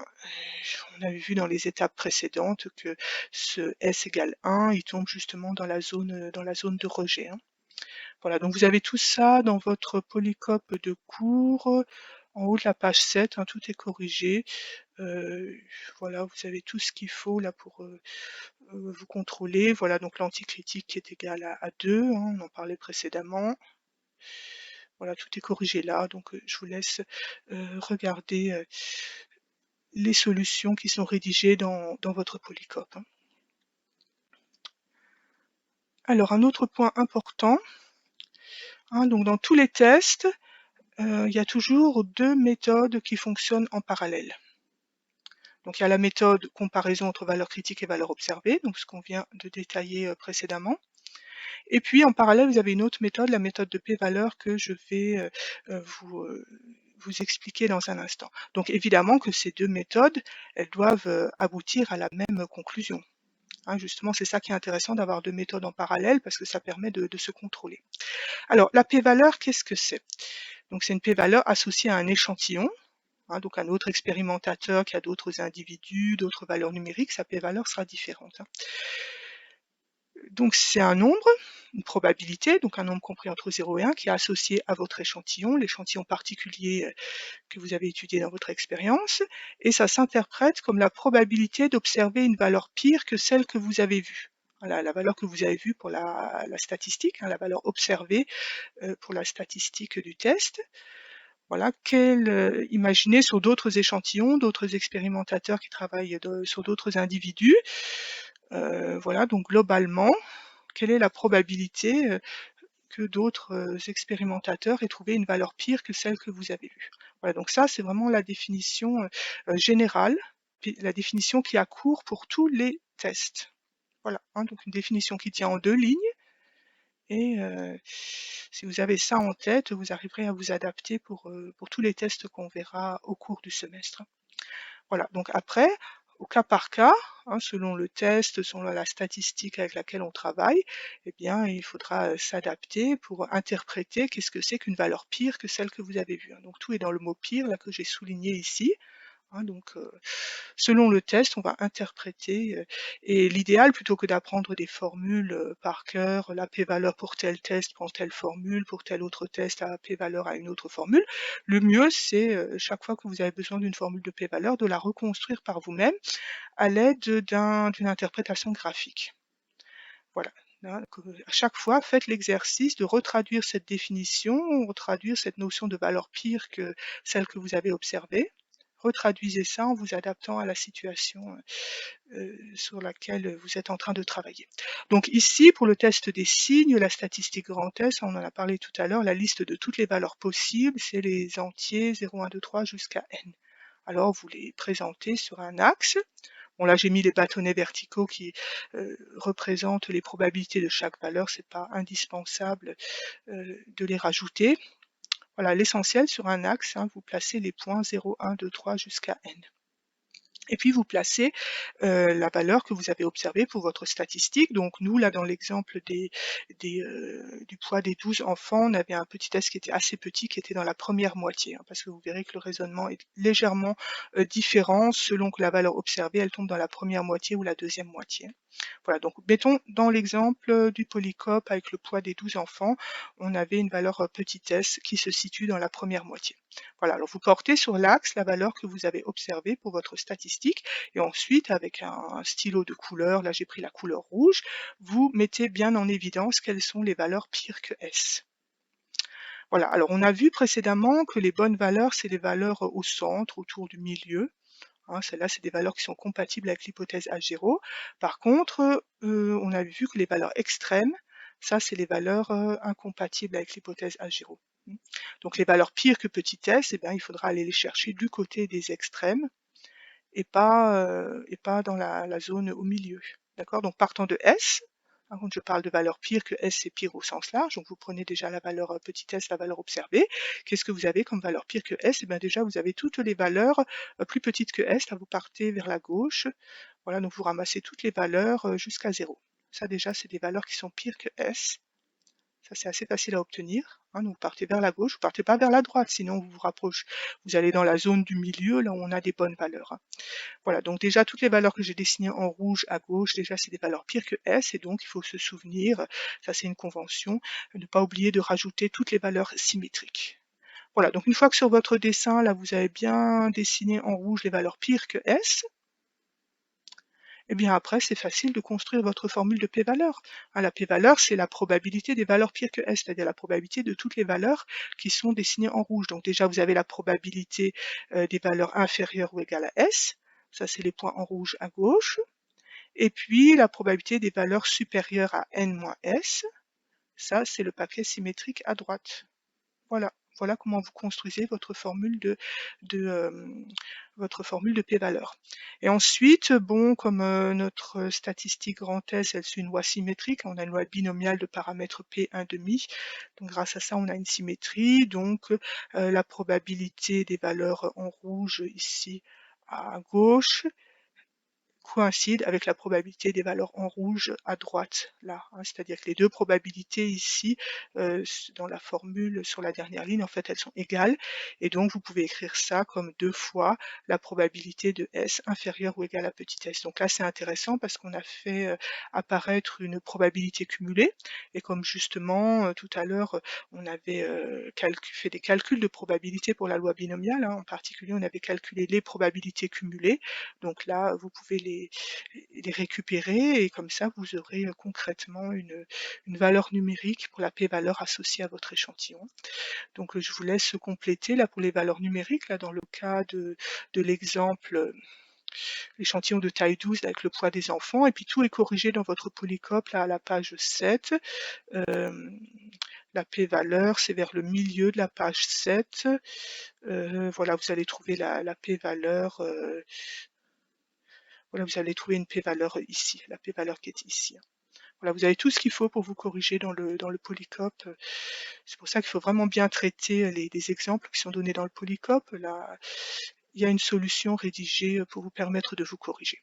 on avait vu dans les étapes précédentes que ce S égale 1, il tombe justement dans la zone de rejet. Voilà, donc vous avez tout ça dans votre polycope de cours, en haut de la page 7, tout est corrigé. Voilà, vous avez tout ce qu'il faut là pour vous contrôler. Voilà, donc l'anticritique qui est égale à 2, on en parlait précédemment. Voilà, tout est corrigé là, donc je vous laisse regarder les solutions qui sont rédigées dans votre polycope. Alors, un autre point important, donc dans tous les tests, il y a toujours deux méthodes qui fonctionnent en parallèle. Donc, il y a la méthode comparaison entre valeurs critiques et valeurs observées, donc ce qu'on vient de détailler précédemment. Et puis, en parallèle, vous avez une autre méthode, la méthode de p-valeur, que je vais vous expliquer dans un instant. Donc, évidemment que ces deux méthodes, elles doivent aboutir à la même conclusion. Justement, c'est ça qui est intéressant d'avoir deux méthodes en parallèle, parce que ça permet de se contrôler. Alors, la p-valeur, qu'est-ce que c'est? Donc, c'est une p-valeur associée à un échantillon, donc un autre expérimentateur qui a d'autres individus, d'autres valeurs numériques, sa p-valeur sera différente. Donc, c'est un nombre, une probabilité, donc un nombre compris entre 0 et 1, qui est associé à votre échantillon, l'échantillon particulier que vous avez étudié dans votre expérience, et ça s'interprète comme la probabilité d'observer une valeur pire que celle que vous avez vue. Voilà, la valeur que vous avez vue pour la statistique, la valeur observée pour la statistique du test. Voilà, imaginez sur d'autres échantillons, d'autres expérimentateurs qui travaillent sur d'autres individus. Voilà, donc globalement, quelle est la probabilité que d'autres expérimentateurs aient trouvé une valeur pire que celle que vous avez vue? Voilà, donc ça, c'est vraiment la définition générale, la définition qui a cours pour tous les tests. Voilà, donc une définition qui tient en 2 lignes, et si vous avez ça en tête, vous arriverez à vous adapter pour tous les tests qu'on verra au cours du semestre. Voilà, donc après, au cas par cas, selon le test, selon la statistique avec laquelle on travaille, eh bien, il faudra s'adapter pour interpréter qu'est-ce que c'est qu'une valeur pire que celle que vous avez vue. Donc tout est dans le mot pire, là, que j'ai souligné ici. Donc, selon le test, on va interpréter, et l'idéal, plutôt que d'apprendre des formules par cœur, la p-valeur pour tel test prend telle formule, pour tel autre test, la p-valeur a une autre formule. Le mieux, c'est chaque fois que vous avez besoin d'une formule de p-valeur, de la reconstruire par vous-même à l'aide d'une interprétation graphique. Voilà. À chaque fois, faites l'exercice de retraduire cette définition, retraduire cette notion de valeur pire que celle que vous avez observée. retraduisez ça en vous adaptant à la situation sur laquelle vous êtes en train de travailler. Donc ici, pour le test des signes, la statistique grand S, on en a parlé tout à l'heure, la liste de toutes les valeurs possibles, c'est les entiers 0, 1, 2, 3 jusqu'à n. Alors vous les présentez sur un axe. Bon là j'ai mis les bâtonnets verticaux qui représentent les probabilités de chaque valeur, c'est pas indispensable de les rajouter. Voilà, l'essentiel sur un axe, hein, vous placez les points 0, 1, 2, 3 jusqu'à n. Et puis vous placez la valeur que vous avez observée pour votre statistique. Donc nous, là, dans l'exemple du poids des 12 enfants, on avait un petit S qui était assez petit, qui était dans la première moitié, hein, parce que vous verrez que le raisonnement est légèrement différent selon que la valeur observée, elle tombe dans la première moitié ou la deuxième moitié. Voilà, donc mettons dans l'exemple du polycope avec le poids des 12 enfants, on avait une valeur petit s qui se situe dans la première moitié. Voilà, alors vous portez sur l'axe la valeur que vous avez observée pour votre statistique et ensuite avec un stylo de couleur, là j'ai pris la couleur rouge, vous mettez bien en évidence quelles sont les valeurs pires que S. Voilà, alors on a vu précédemment que les bonnes valeurs, c'est les valeurs au centre, autour du milieu. Hein, celles-là, c'est des valeurs qui sont compatibles avec l'hypothèse H0. Par contre, on a vu que les valeurs extrêmes, ça, c'est les valeurs incompatibles avec l'hypothèse H0. Donc les valeurs pires que petit s, eh bien, il faudra aller les chercher du côté des extrêmes et pas dans la zone au milieu. D'accord? Donc partant de S, par contre je parle de valeurs pires que S, c'est pire au sens large, donc vous prenez déjà la valeur petit s, la valeur observée. Qu'est-ce que vous avez comme valeur pire que S? Eh bien déjà vous avez toutes les valeurs plus petites que S, là vous partez vers la gauche. Voilà, donc vous ramassez toutes les valeurs jusqu'à 0. Ça déjà c'est des valeurs qui sont pires que S. Ça, c'est assez facile à obtenir. Hein, donc, vous partez vers la gauche, vous partez pas vers la droite, sinon vous vous rapprochez. Vous allez dans la zone du milieu, là où on a des bonnes valeurs. Hein. Voilà, donc déjà, toutes les valeurs que j'ai dessinées en rouge à gauche, déjà, c'est des valeurs pires que S, et donc il faut se souvenir, ça c'est une convention, ne pas oublier de rajouter toutes les valeurs symétriques. Voilà, donc une fois que sur votre dessin, là, vous avez bien dessiné en rouge les valeurs pires que S, eh bien après, c'est facile de construire votre formule de p-valeur. Hein, la p-valeur, c'est la probabilité des valeurs pires que S, c'est-à-dire la probabilité de toutes les valeurs qui sont dessinées en rouge. Donc déjà, vous avez la probabilité des valeurs inférieures ou égales à S, ça c'est les points en rouge à gauche, et puis la probabilité des valeurs supérieures à n-s, ça c'est le paquet symétrique à droite. Voilà. Voilà comment vous construisez votre formule de p-valeur. Et ensuite, bon, comme notre statistique grand S, elle suit une loi symétrique, on a une loi binomiale de paramètres P1,5. Donc grâce à ça, on a une symétrie. Donc la probabilité des valeurs en rouge ici à gauche coïncide avec la probabilité des valeurs en rouge à droite, là. Hein, c'est-à-dire que les deux probabilités ici, dans la formule sur la dernière ligne, en fait, elles sont égales. Et donc, vous pouvez écrire ça comme 2 fois la probabilité de S inférieure ou égale à petit s. Donc là, c'est intéressant parce qu'on a fait apparaître une probabilité cumulée. Et comme justement, tout à l'heure, on avait fait des calculs de probabilité pour la loi binomiale, hein, en particulier, on avait calculé les probabilités cumulées. Donc là, vous pouvez les récupérer et comme ça, vous aurez concrètement une valeur numérique pour la p-valeur associée à votre échantillon. Donc je vous laisse compléter là pour les valeurs numériques, là dans le cas de l'exemple l'échantillon de taille 12 avec le poids des enfants, et puis tout est corrigé dans votre polycope là à la page 7. La p-valeur, c'est vers le milieu de la page 7. Voilà, vous allez trouver la p-valeur. Voilà, vous allez trouver une p-valeur ici, la p-valeur qui est ici. Voilà, vous avez tout ce qu'il faut pour vous corriger dans le polycope. C'est pour ça qu'il faut vraiment bien traiter les exemples qui sont donnés dans le polycope. Là, il y a une solution rédigée pour vous permettre de vous corriger.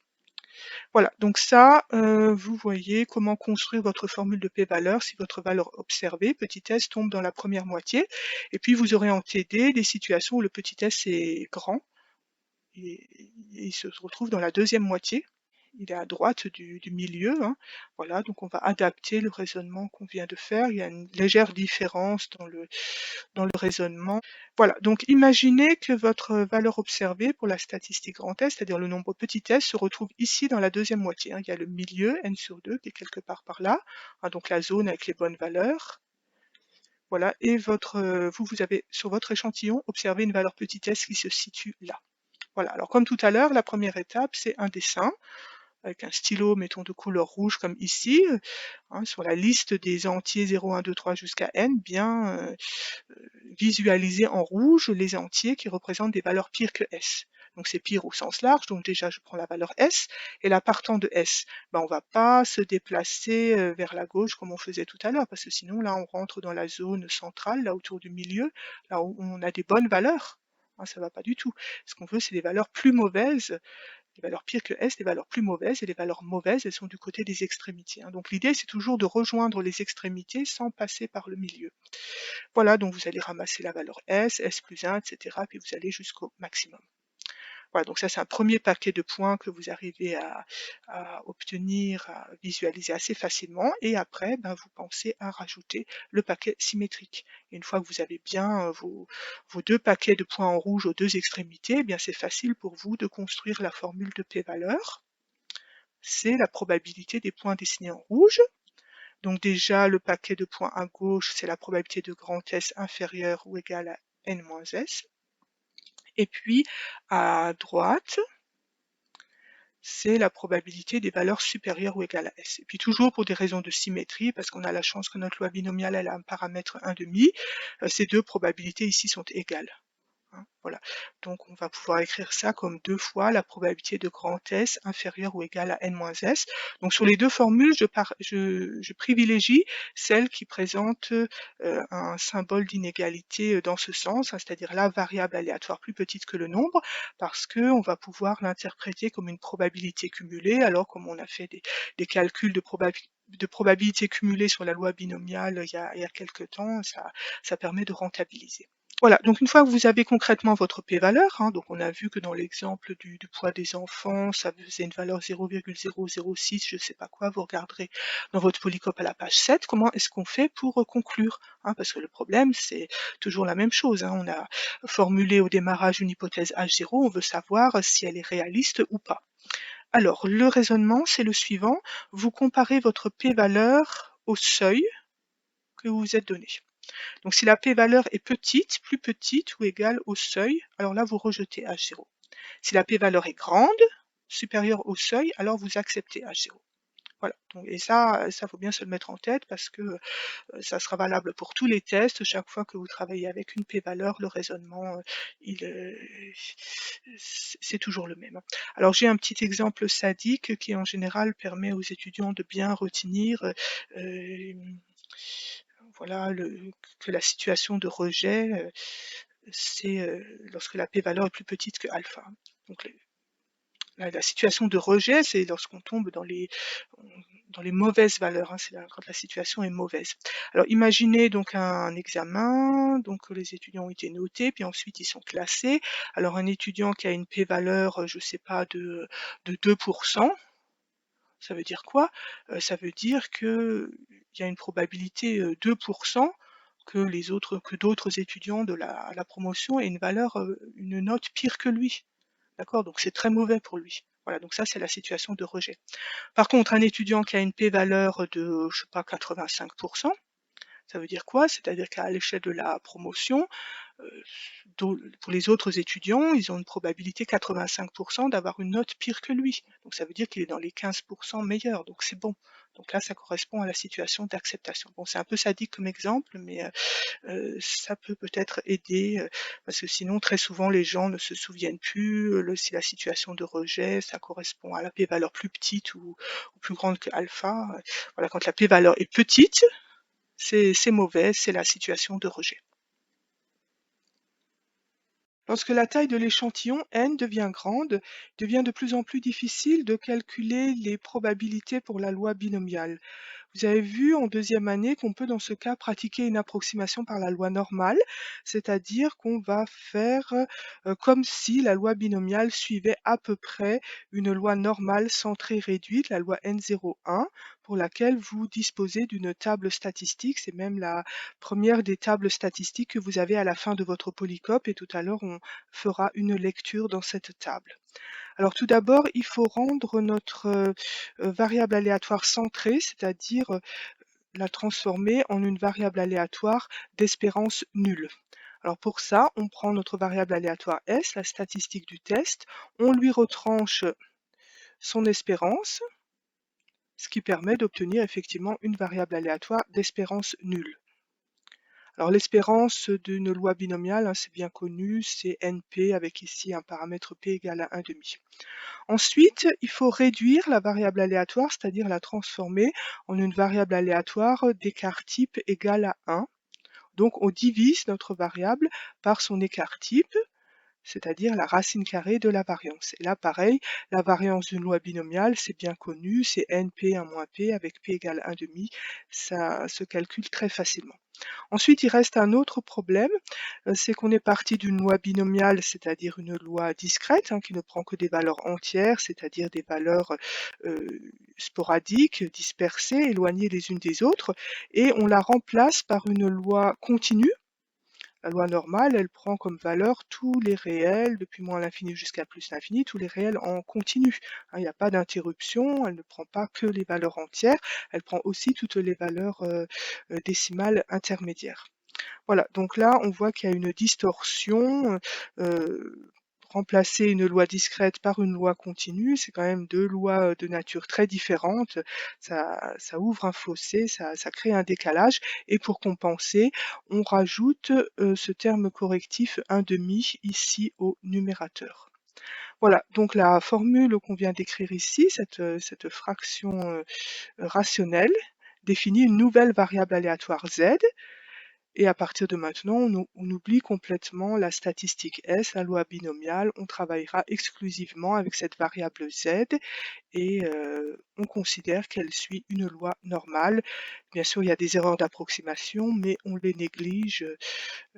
Voilà, donc ça, vous voyez comment construire votre formule de p-valeur si votre valeur observée, petit s, tombe dans la première moitié. Et puis vous aurez en TD des situations où le petit s est grand et il se retrouve dans la deuxième moitié. Il est à droite du milieu. Hein. Voilà, donc on va adapter le raisonnement qu'on vient de faire. Il y a une légère différence dans le raisonnement. Voilà, donc imaginez que votre valeur observée pour la statistique grand S, c'est-à-dire le nombre petit s, se retrouve ici dans la deuxième moitié. Hein. Il y a le milieu, n sur 2, qui est quelque part par là, hein, donc la zone avec les bonnes valeurs. Voilà, et vous avez sur votre échantillon observé une valeur petit s qui se situe là. Voilà, alors comme tout à l'heure, la première étape, c'est un dessin avec un stylo, mettons, de couleur rouge comme ici, hein, sur la liste des entiers 0, 1, 2, 3 jusqu'à n, bien visualiser en rouge les entiers qui représentent des valeurs pires que S. Donc c'est pire au sens large, donc déjà je prends la valeur S, et là partant de S, on ne va pas se déplacer vers la gauche comme on faisait tout à l'heure, parce que sinon là on rentre dans la zone centrale, là autour du milieu, là où on a des bonnes valeurs. Hein, ça ne va pas du tout. Ce qu'on veut, c'est des valeurs plus mauvaises, des valeurs pires que S, des valeurs plus mauvaises, et les valeurs mauvaises, elles sont du côté des extrémités. Hein. Donc l'idée, c'est toujours de rejoindre les extrémités sans passer par le milieu. Voilà, donc vous allez ramasser la valeur S, S plus 1, etc. Puis vous allez jusqu'au maximum. Voilà, donc ça c'est un premier paquet de points que vous arrivez à obtenir, à visualiser assez facilement. Et après, vous pensez à rajouter le paquet symétrique. Et une fois que vous avez bien vos deux paquets de points en rouge aux deux extrémités, eh bien c'est facile pour vous de construire la formule de p-valeur. C'est la probabilité des points dessinés en rouge. Donc déjà, le paquet de points à gauche, c'est la probabilité de grand S inférieure ou égale à n-s. Et puis à droite, c'est la probabilité des valeurs supérieures ou égales à S. Et puis toujours pour des raisons de symétrie, parce qu'on a la chance que notre loi binomiale elle a un paramètre 1,5, ces deux probabilités ici sont égales. Hein, voilà. Donc on va pouvoir écrire ça comme 2 fois la probabilité de grand S inférieure ou égale à n-s. Donc sur les deux formules, je privilégie celle qui présente un symbole d'inégalité dans ce sens, hein, c'est-à-dire la variable aléatoire plus petite que le nombre, parce qu'on va pouvoir l'interpréter comme une probabilité cumulée, alors comme on a fait des calculs de probabilité cumulée sur la loi binomiale il y a quelques temps, ça permet de rentabiliser. Voilà, donc une fois que vous avez concrètement votre p-valeur, hein, donc on a vu que dans l'exemple du poids des enfants, ça faisait une valeur 0,006, je ne sais pas quoi, vous regarderez dans votre polycope à la page 7, comment est-ce qu'on fait pour conclure, hein, parce que le problème, c'est toujours la même chose. Hein, on a formulé au démarrage une hypothèse H0, on veut savoir si elle est réaliste ou pas. Alors, le raisonnement, c'est le suivant, vous comparez votre p-valeur au seuil que vous vous êtes donné. Donc si la p-valeur est petite, plus petite ou égale au seuil, alors là vous rejetez H0. Si la p-valeur est grande, supérieure au seuil, alors vous acceptez H0. Voilà. Donc, et ça faut bien se le mettre en tête parce que ça sera valable pour tous les tests. Chaque fois que vous travaillez avec une p-valeur, le raisonnement, c'est toujours le même. Alors j'ai un petit exemple sadique qui en général permet aux étudiants de bien retenir voilà, que la situation de rejet, c'est lorsque la p-valeur est plus petite que alpha. Donc la situation de rejet, c'est lorsqu'on tombe dans les mauvaises valeurs, hein, c'est quand la situation est mauvaise. Alors imaginez donc un examen, donc les étudiants ont été notés, puis ensuite ils sont classés. Alors un étudiant qui a une p-valeur, je ne sais pas, de 2%, ça veut dire quoi? Ça veut dire qu'il y a une probabilité 2% que d'autres étudiants de la promotion aient une note pire que lui. D'accord? Donc c'est très mauvais pour lui. Voilà, donc ça c'est la situation de rejet. Par contre, un étudiant qui a une p-valeur de, je sais pas, 85%, ça veut dire quoi? C'est-à-dire qu'à l'échelle de la promotion, pour les autres étudiants, ils ont une probabilité 85% d'avoir une note pire que lui. Donc ça veut dire qu'il est dans les 15% meilleurs, donc c'est bon. Donc là, ça correspond à la situation d'acceptation. Bon, c'est un peu sadique comme exemple, mais ça peut peut-être aider, parce que sinon, très souvent, les gens ne se souviennent plus si la situation de rejet, ça correspond à la p-valeur plus petite ou plus grande que alpha. Voilà, quand la p-valeur est petite, c'est mauvais, c'est la situation de rejet. Lorsque la taille de l'échantillon n devient grande, il devient de plus en plus difficile de calculer les probabilités pour la loi binomiale. Vous avez vu en deuxième année qu'on peut dans ce cas pratiquer une approximation par la loi normale, c'est-à-dire qu'on va faire comme si la loi binomiale suivait à peu près une loi normale centrée réduite, la loi N01, pour laquelle vous disposez d'une table statistique. C'est même la première des tables statistiques que vous avez à la fin de votre polycope et tout à l'heure on fera une lecture dans cette table. Alors tout d'abord, il faut rendre notre variable aléatoire centrée, c'est-à-dire la transformer en une variable aléatoire d'espérance nulle. Alors pour ça, on prend notre variable aléatoire S, la statistique du test, on lui retranche son espérance, ce qui permet d'obtenir effectivement une variable aléatoire d'espérance nulle. Alors l'espérance d'une loi binomiale, hein, c'est bien connu, c'est NP avec ici un paramètre P égale à 1,5. Ensuite, il faut réduire la variable aléatoire, c'est-à-dire la transformer en une variable aléatoire d'écart type égal à 1. Donc on divise notre variable par son écart type, c'est-à-dire la racine carrée de la variance. Et là, pareil, la variance d'une loi binomiale, c'est bien connu, c'est NP1 moins P avec P égale 1,5. Ça se calcule très facilement. Ensuite, il reste un autre problème, c'est qu'on est parti d'une loi binomiale, c'est-à-dire une loi discrète, hein, qui ne prend que des valeurs entières, c'est-à-dire des valeurs sporadiques, dispersées, éloignées les unes des autres, et on la remplace par une loi continue. La loi normale, elle prend comme valeur tous les réels, depuis moins l'infini jusqu'à plus l'infini, tous les réels en continu. Hein, il n'y a pas d'interruption, elle ne prend pas que les valeurs entières, elle prend aussi toutes les valeurs décimales intermédiaires. Voilà, donc là, on voit qu'il y a une distorsion. Remplacer une loi discrète par une loi continue, c'est quand même deux lois de nature très différentes. Ça ouvre un fossé, ça crée un décalage. Et pour compenser, on rajoute ce terme correctif 1,5 ici au numérateur. Voilà, donc la formule qu'on vient d'écrire ici, cette fraction rationnelle, définit une nouvelle variable aléatoire z. Et à partir de maintenant, on oublie complètement la statistique S, la loi binomiale. On travaillera exclusivement avec cette variable Z et on considère qu'elle suit une loi normale. Bien sûr, il y a des erreurs d'approximation, mais on les néglige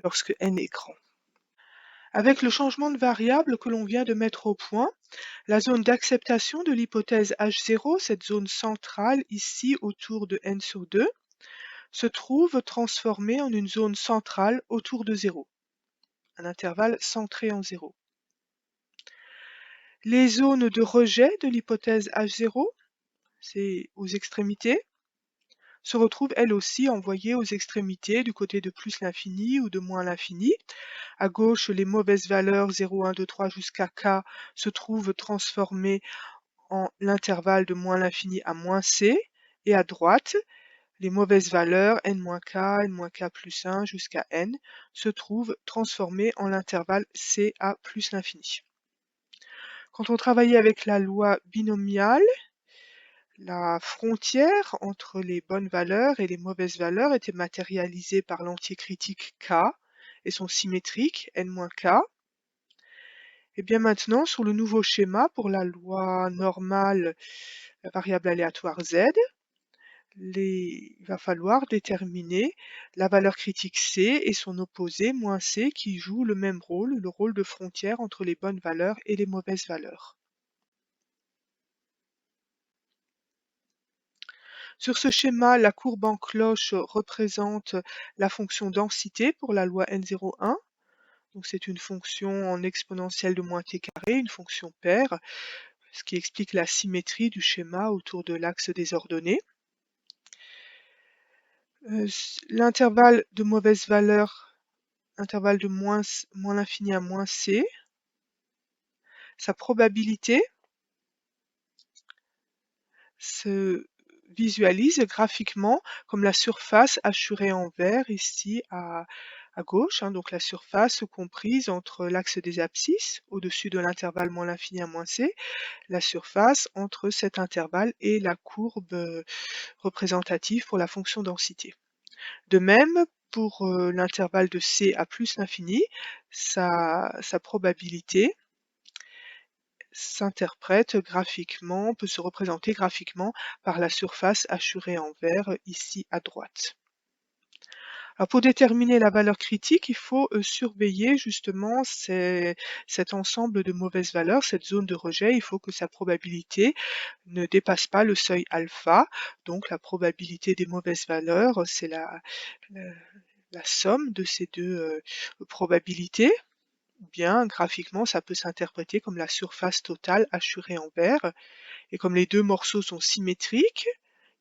lorsque n est grand. Avec le changement de variable que l'on vient de mettre au point, la zone d'acceptation de l'hypothèse H0, cette zone centrale ici autour de n sur 2, se trouve transformée en une zone centrale autour de 0, un intervalle centré en 0. Les zones de rejet de l'hypothèse H0, c'est aux extrémités, se retrouvent elles aussi envoyées aux extrémités du côté de plus l'infini ou de moins l'infini. À gauche, les mauvaises valeurs 0, 1, 2, 3 jusqu'à k se trouvent transformées en l'intervalle de moins l'infini à moins c, et à droite, les mauvaises valeurs n-k, n-k plus 1 jusqu'à n se trouvent transformées en l'intervalle c à plus l'infini. Quand on travaillait avec la loi binomiale, la frontière entre les bonnes valeurs et les mauvaises valeurs était matérialisée par l'entier critique k et son symétrique n-k. Et bien maintenant, sur le nouveau schéma pour la loi normale, la variable aléatoire z, il va falloir déterminer la valeur critique C et son opposé, moins C, qui joue le même rôle, le rôle de frontière entre les bonnes valeurs et les mauvaises valeurs. Sur ce schéma, la courbe en cloche représente la fonction densité pour la loi N01. Donc c'est une fonction en exponentielle de moins t carré, une fonction paire, ce qui explique la symétrie du schéma autour de l'axe des ordonnées. L'intervalle de mauvaise valeur, intervalle de moins l'infini à moins c, sa probabilité se visualise graphiquement comme la surface hachurée en vert ici à gauche, hein, donc la surface comprise entre l'axe des abscisses au-dessus de l'intervalle moins l'infini à moins c, la surface entre cet intervalle et la courbe représentative pour la fonction densité. De même, pour l'intervalle de c à plus l'infini, sa probabilité s'interprète graphiquement, peut se représenter graphiquement par la surface hachurée en vert ici à droite. Alors pour déterminer la valeur critique, il faut surveiller justement cet ensemble de mauvaises valeurs, cette zone de rejet. Il faut que sa probabilité ne dépasse pas le seuil alpha. Donc la probabilité des mauvaises valeurs, c'est la somme de ces deux probabilités. Ou bien graphiquement, ça peut s'interpréter comme la surface totale hachurée en vert. Et comme les deux morceaux sont symétriques,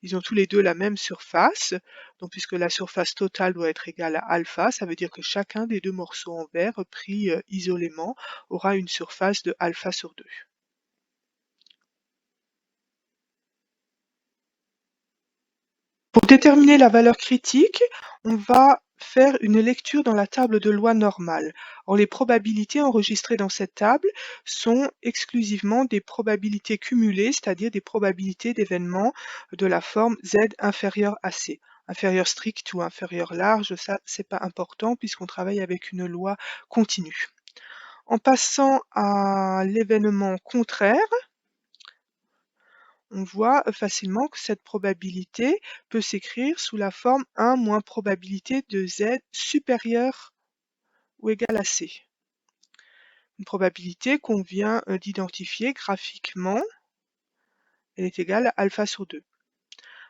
Ils ont tous les deux la même surface, donc puisque la surface totale doit être égale à alpha, ça veut dire que chacun des deux morceaux en verre pris isolément aura une surface de alpha sur 2. Pour déterminer la valeur critique, on va faire une lecture dans la table de loi normale. Or, les probabilités enregistrées dans cette table sont exclusivement des probabilités cumulées, c'est-à-dire des probabilités d'événements de la forme Z inférieure à C. Inférieur strict ou inférieur large, ça c'est pas important puisqu'on travaille avec une loi continue. En passant à l'événement contraire, on voit facilement que cette probabilité peut s'écrire sous la forme 1 moins probabilité de Z supérieure ou égale à C. Une probabilité qu'on vient d'identifier graphiquement, elle est égale à alpha sur 2.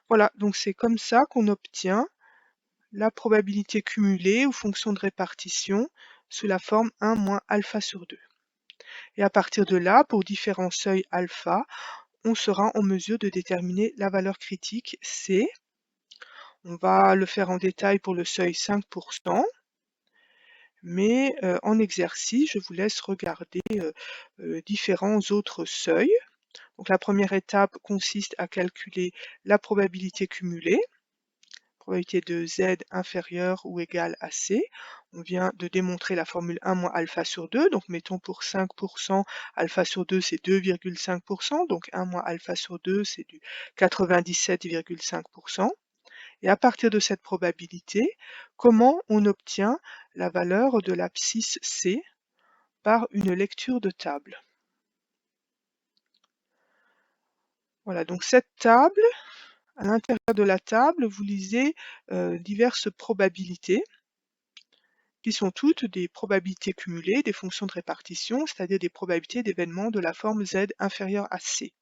Voilà, donc c'est comme ça qu'on obtient la probabilité cumulée ou fonction de répartition sous la forme 1 moins alpha sur 2. Et à partir de là, pour différents seuils alpha, on sera en mesure de déterminer la valeur critique C. On va le faire en détail pour le seuil 5%, mais en exercice, je vous laisse regarder différents autres seuils. Donc la première étape consiste à calculer la probabilité cumulée, probabilité de Z inférieure ou égale à C. On vient de démontrer la formule 1 moins alpha sur 2, donc mettons pour 5%, alpha sur 2 c'est 2,5%, donc 1 moins alpha sur 2 c'est du 97,5%. Et à partir de cette probabilité, comment on obtient la valeur de l'abscisse C par une lecture de table? Voilà, donc cette table, à l'intérieur de la table, vous lisez diverses probabilités qui sont toutes des probabilités cumulées, des fonctions de répartition, c'est-à-dire des probabilités d'événements de la forme Z inférieure à C.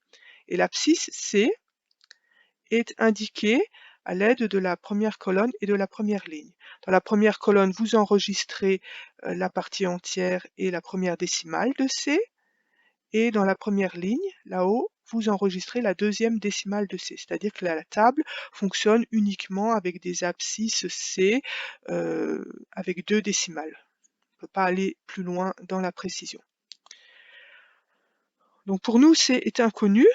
Et l'abscisse C est indiquée à l'aide de la première colonne et de la première ligne. Dans la première colonne, vous enregistrez la partie entière et la première décimale de C, et dans la première ligne, là-haut, vous enregistrez la deuxième décimale de C, c'est-à-dire que la table fonctionne uniquement avec des abscisses C avec 2 décimales. On ne peut pas aller plus loin dans la précision. Donc pour nous, C est inconnu.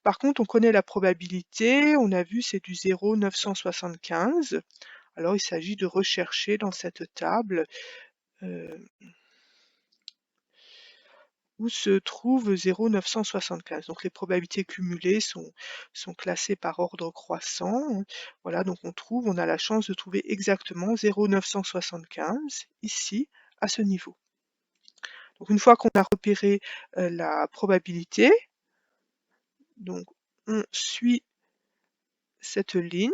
Par contre, on connaît la probabilité, on a vu c'est du 0,975. Alors il s'agit de rechercher dans cette table où se trouve 0,975. Donc les probabilités cumulées sont classées par ordre croissant. Voilà, donc on a la chance de trouver exactement 0,975 ici, à ce niveau. Donc une fois qu'on a repéré la probabilité, donc on suit cette ligne,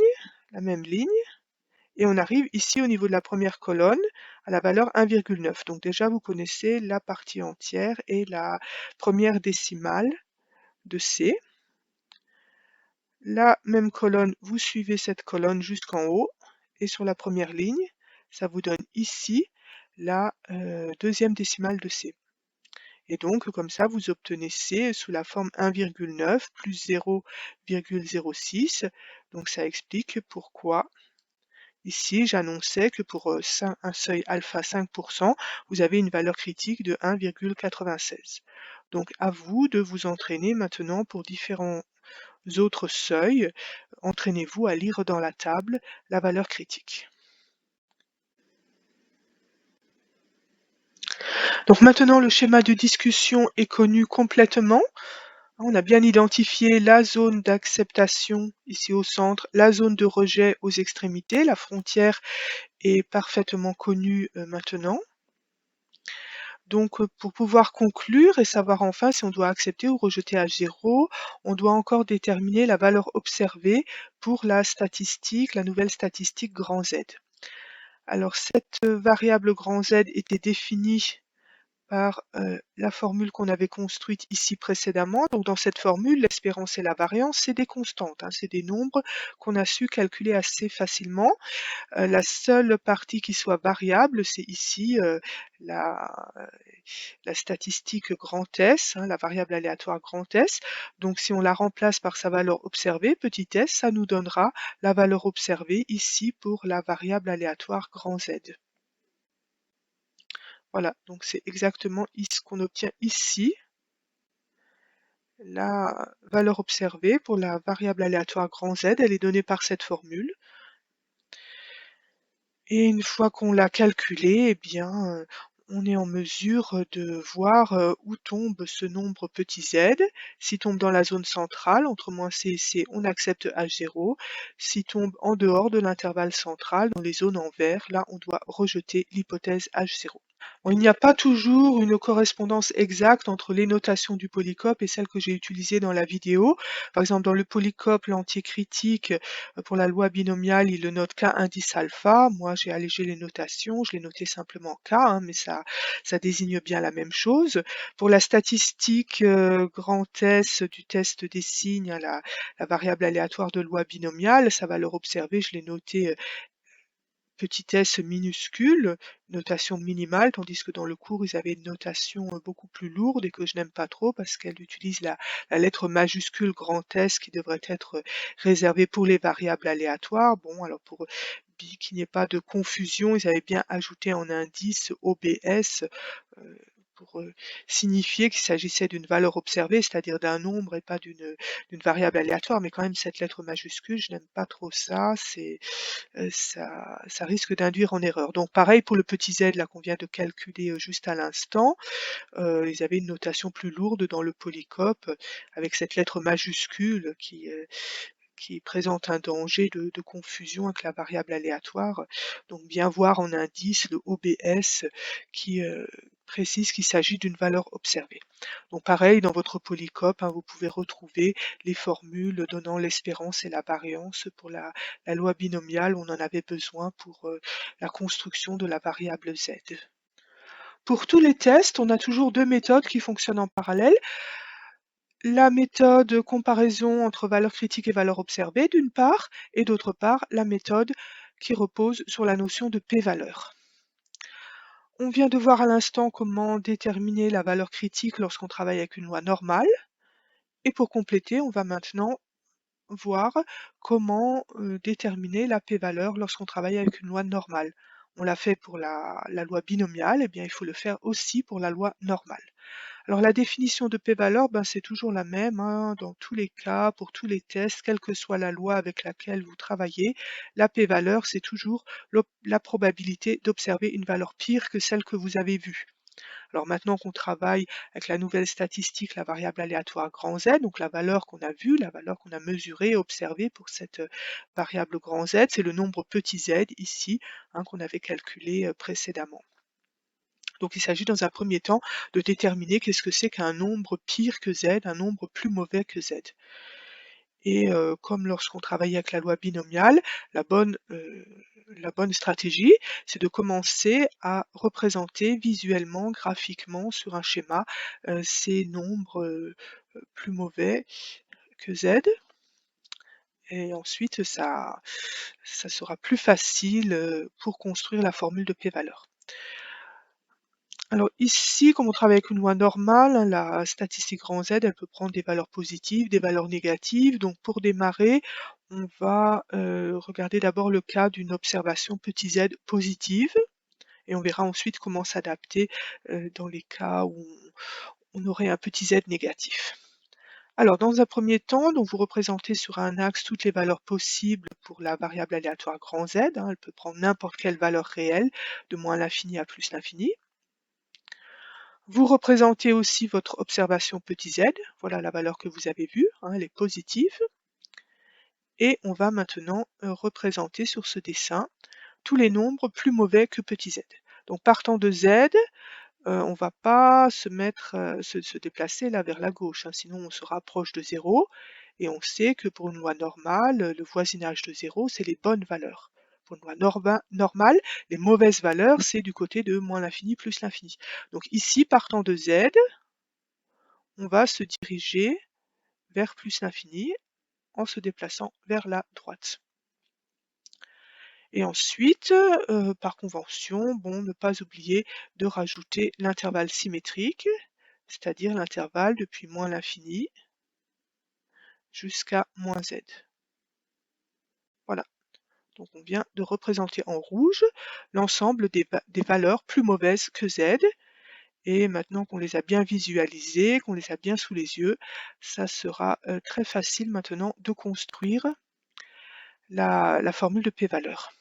la même ligne, et on arrive ici au niveau de la première colonne à la valeur 1,9. Donc déjà vous connaissez la partie entière et la première décimale de C. La même colonne, vous suivez cette colonne jusqu'en haut, et sur la première ligne, ça vous donne ici la deuxième décimale de C. Et donc, comme ça, vous obtenez C sous la forme 1,9 plus 0,06. Donc, ça explique pourquoi, ici, j'annonçais que pour un seuil alpha 5%, vous avez une valeur critique de 1,96. Donc, à vous de vous entraîner maintenant pour différents autres seuils. Entraînez-vous à lire dans la table la valeur critique. Donc maintenant, le schéma de discussion est connu complètement. On a bien identifié la zone d'acceptation ici au centre, la zone de rejet aux extrémités. La frontière est parfaitement connue maintenant. Donc pour pouvoir conclure et savoir enfin si on doit accepter ou rejeter H0, on doit encore déterminer la valeur observée pour la statistique, la nouvelle statistique grand Z. Alors cette variable grand Z était définie par la formule qu'on avait construite ici précédemment. Donc dans cette formule, l'espérance et la variance, c'est des constantes, hein, c'est des nombres qu'on a su calculer assez facilement. La seule partie qui soit variable, c'est ici la, la statistique grand S, hein, la variable aléatoire grand S. Donc si on la remplace par sa valeur observée, petit s, ça nous donnera la valeur observée ici pour la variable aléatoire grand Z. Voilà, donc c'est exactement ce qu'on obtient ici. La valeur observée pour la variable aléatoire grand Z, elle est donnée par cette formule. Et une fois qu'on l'a calculée, eh bien, on est en mesure de voir où tombe ce nombre petit z. S'il tombe dans la zone centrale, entre -c et c, on accepte H0. S'il tombe en dehors de l'intervalle central, dans les zones en vert, là, on doit rejeter l'hypothèse H0. Bon, il n'y a pas toujours une correspondance exacte entre les notations du polycope et celles que j'ai utilisées dans la vidéo. Par exemple, dans le polycope, l'entier critique, pour la loi binomiale, il le note K indice alpha. Moi, j'ai allégé les notations, je l'ai noté simplement K, hein, mais ça désigne bien la même chose. Pour la statistique grand S du test des signes, hein, la variable aléatoire de loi binomiale, sa valeur observée, je l'ai notée petit s minuscule, notation minimale, tandis que dans le cours, ils avaient une notation beaucoup plus lourde et que je n'aime pas trop parce qu'elle utilise la lettre majuscule grand S qui devrait être réservée pour les variables aléatoires. Bon, alors pour qu'il n'y ait pas de confusion, ils avaient bien ajouté en indice OBS pour signifier qu'il s'agissait d'une valeur observée, c'est-à-dire d'un nombre et pas d'une variable aléatoire. Mais quand même, cette lettre majuscule, je n'aime pas trop ça. Ça risque d'induire en erreur. Donc pareil pour le petit z là qu'on vient de calculer juste à l'instant, ils avaient une notation plus lourde dans le polycope avec cette lettre majuscule qui présente un danger de confusion avec la variable aléatoire. Donc bien voir en indice le OBS qui précise qu'il s'agit d'une valeur observée. Donc pareil, dans votre polycope, hein, vous pouvez retrouver les formules donnant l'espérance et la variance pour la loi binomiale. On en avait besoin pour la construction de la variable z. Pour tous les tests, on a toujours deux méthodes qui fonctionnent en parallèle. La méthode comparaison entre valeur critique et valeur observée d'une part, et d'autre part la méthode qui repose sur la notion de p-valeur. On vient de voir à l'instant comment déterminer la valeur critique lorsqu'on travaille avec une loi normale. Et pour compléter, on va maintenant voir comment déterminer la p-valeur lorsqu'on travaille avec une loi normale. On l'a fait pour la loi binomiale, et bien il faut le faire aussi pour la loi normale. Alors la définition de p-valeur, ben, c'est toujours la même, hein, dans tous les cas, pour tous les tests, quelle que soit la loi avec laquelle vous travaillez. La p-valeur, c'est toujours la probabilité d'observer une valeur pire que celle que vous avez vue. Alors maintenant qu'on travaille avec la nouvelle statistique, la variable aléatoire grand Z, donc la valeur qu'on a vue, la valeur qu'on a mesurée et observée pour cette variable grand Z, c'est le nombre petit z ici, hein, qu'on avait calculé précédemment. Donc il s'agit dans un premier temps de déterminer qu'est-ce que c'est qu'un nombre pire que z, un nombre plus mauvais que z. Et comme lorsqu'on travaillait avec la loi binomiale, la bonne stratégie, c'est de commencer à représenter visuellement, graphiquement sur un schéma, ces nombres plus mauvais que z. Et ensuite, ça sera plus facile pour construire la formule de p-valeur. Alors ici, comme on travaille avec une loi normale, hein, la statistique grand Z, elle peut prendre des valeurs positives, des valeurs négatives. Donc pour démarrer, on va regarder d'abord le cas d'une observation petit z positive et on verra ensuite comment s'adapter dans les cas où on aurait un petit z négatif. Alors dans un premier temps, donc vous représentez sur un axe toutes les valeurs possibles pour la variable aléatoire grand Z, hein, elle peut prendre n'importe quelle valeur réelle, de moins l'infini à plus l'infini. Vous représentez aussi votre observation petit z, voilà la valeur que vous avez vue, hein, elle est positive. Et on va maintenant représenter sur ce dessin tous les nombres plus mauvais que petit z. Donc partant de z, on ne va pas se déplacer là vers la gauche, hein, sinon on se rapproche de 0. Et on sait que pour une loi normale, le voisinage de 0, c'est les bonnes valeurs. pour une loi normale, les mauvaises valeurs, c'est du côté de moins l'infini plus l'infini. Donc ici, partant de z, on va se diriger vers plus l'infini en se déplaçant vers la droite. Et ensuite, par convention, bon, ne pas oublier de rajouter l'intervalle symétrique, c'est-à-dire l'intervalle depuis moins l'infini jusqu'à moins z. Voilà. Donc on vient de représenter en rouge l'ensemble des valeurs plus mauvaises que z. Et maintenant qu'on les a bien visualisées, qu'on les a bien sous les yeux, ça sera très facile maintenant de construire la formule de p-valeur.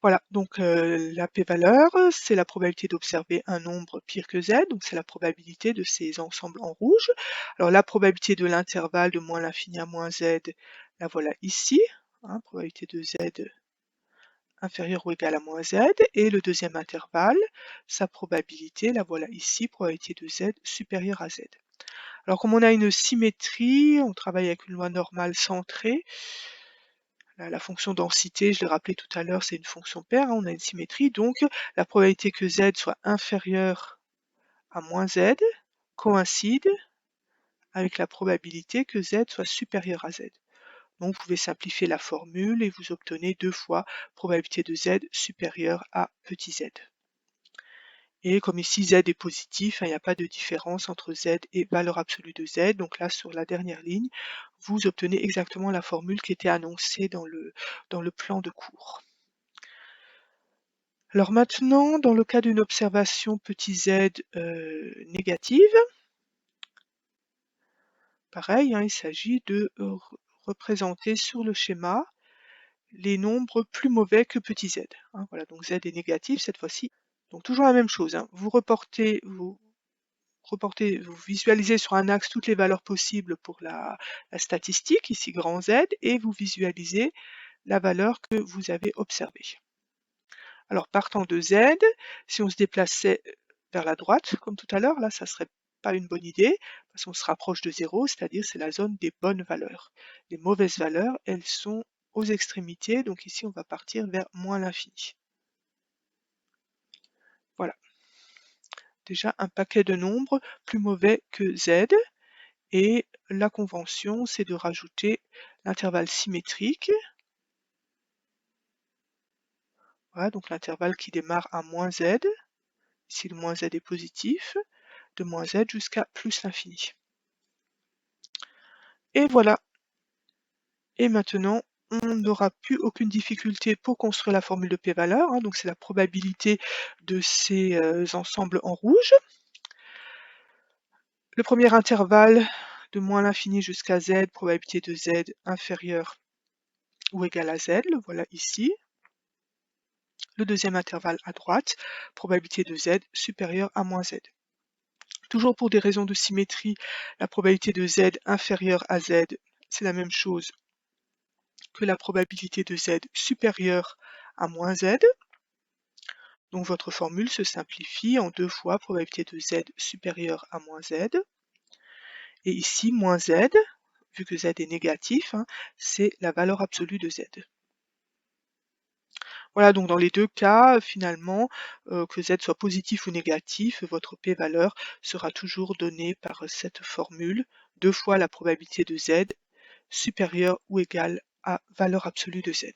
Voilà, donc la p-valeur, c'est la probabilité d'observer un nombre pire que z, donc c'est la probabilité de ces ensembles en rouge. Alors la probabilité de l'intervalle de moins l'infini à moins z, la voilà ici, hein, probabilité de z inférieure ou égale à moins z, et le deuxième intervalle, sa probabilité, la voilà ici, probabilité de z supérieure à z. Alors comme on a une symétrie, on travaille avec une loi normale centrée. La fonction densité, je l'ai rappelé tout à l'heure, c'est une fonction paire, hein, on a une symétrie, donc la probabilité que z soit inférieure à moins z coïncide avec la probabilité que z soit supérieur à z. Donc vous pouvez simplifier la formule et vous obtenez 2 fois probabilité de z supérieure à petit z. Et comme ici z est positif, il n'y a pas de différence entre z et valeur absolue de z, donc là sur la dernière ligne, vous obtenez exactement la formule qui était annoncée dans le plan de cours. Alors maintenant, dans le cas d'une observation petit z négative, pareil, hein, il s'agit de représenter sur le schéma les nombres plus mauvais que petit z. Hein, voilà, donc z est négatif cette fois-ci. Donc toujours la même chose, hein, vous visualisez sur un axe toutes les valeurs possibles pour la statistique, ici grand Z, et vous visualisez la valeur que vous avez observée. Alors partant de Z, si on se déplaçait vers la droite, comme tout à l'heure, là ça serait pas une bonne idée, parce qu'on se rapproche de 0, c'est-à-dire c'est la zone des bonnes valeurs. Les mauvaises valeurs, elles sont aux extrémités, donc ici on va partir vers moins l'infini. Voilà. Déjà un paquet de nombres plus mauvais que Z, et la convention, c'est de rajouter l'intervalle symétrique. Voilà, donc l'intervalle qui démarre à moins z, ici le moins z est positif, de moins z jusqu'à plus l'infini. Et voilà. Et maintenant, on n'aura plus aucune difficulté pour construire la formule de p-valeur, hein, donc c'est la probabilité de ces ensembles en rouge. Le premier intervalle de moins l'infini jusqu'à z, probabilité de z inférieure ou égale à z, le voilà ici. Le deuxième intervalle à droite, probabilité de z supérieure à moins z. Toujours pour des raisons de symétrie, la probabilité de z inférieure à z, c'est la même chose que la probabilité de z supérieure à moins z. Donc votre formule se simplifie en 2 fois probabilité de z supérieure à moins z. Et ici, moins z, vu que z est négatif, hein, c'est la valeur absolue de z. Voilà, donc dans les deux cas, finalement, que z soit positif ou négatif, votre p-valeur sera toujours donnée par cette formule, 2 fois la probabilité de z supérieure ou égale à valeur absolue de z.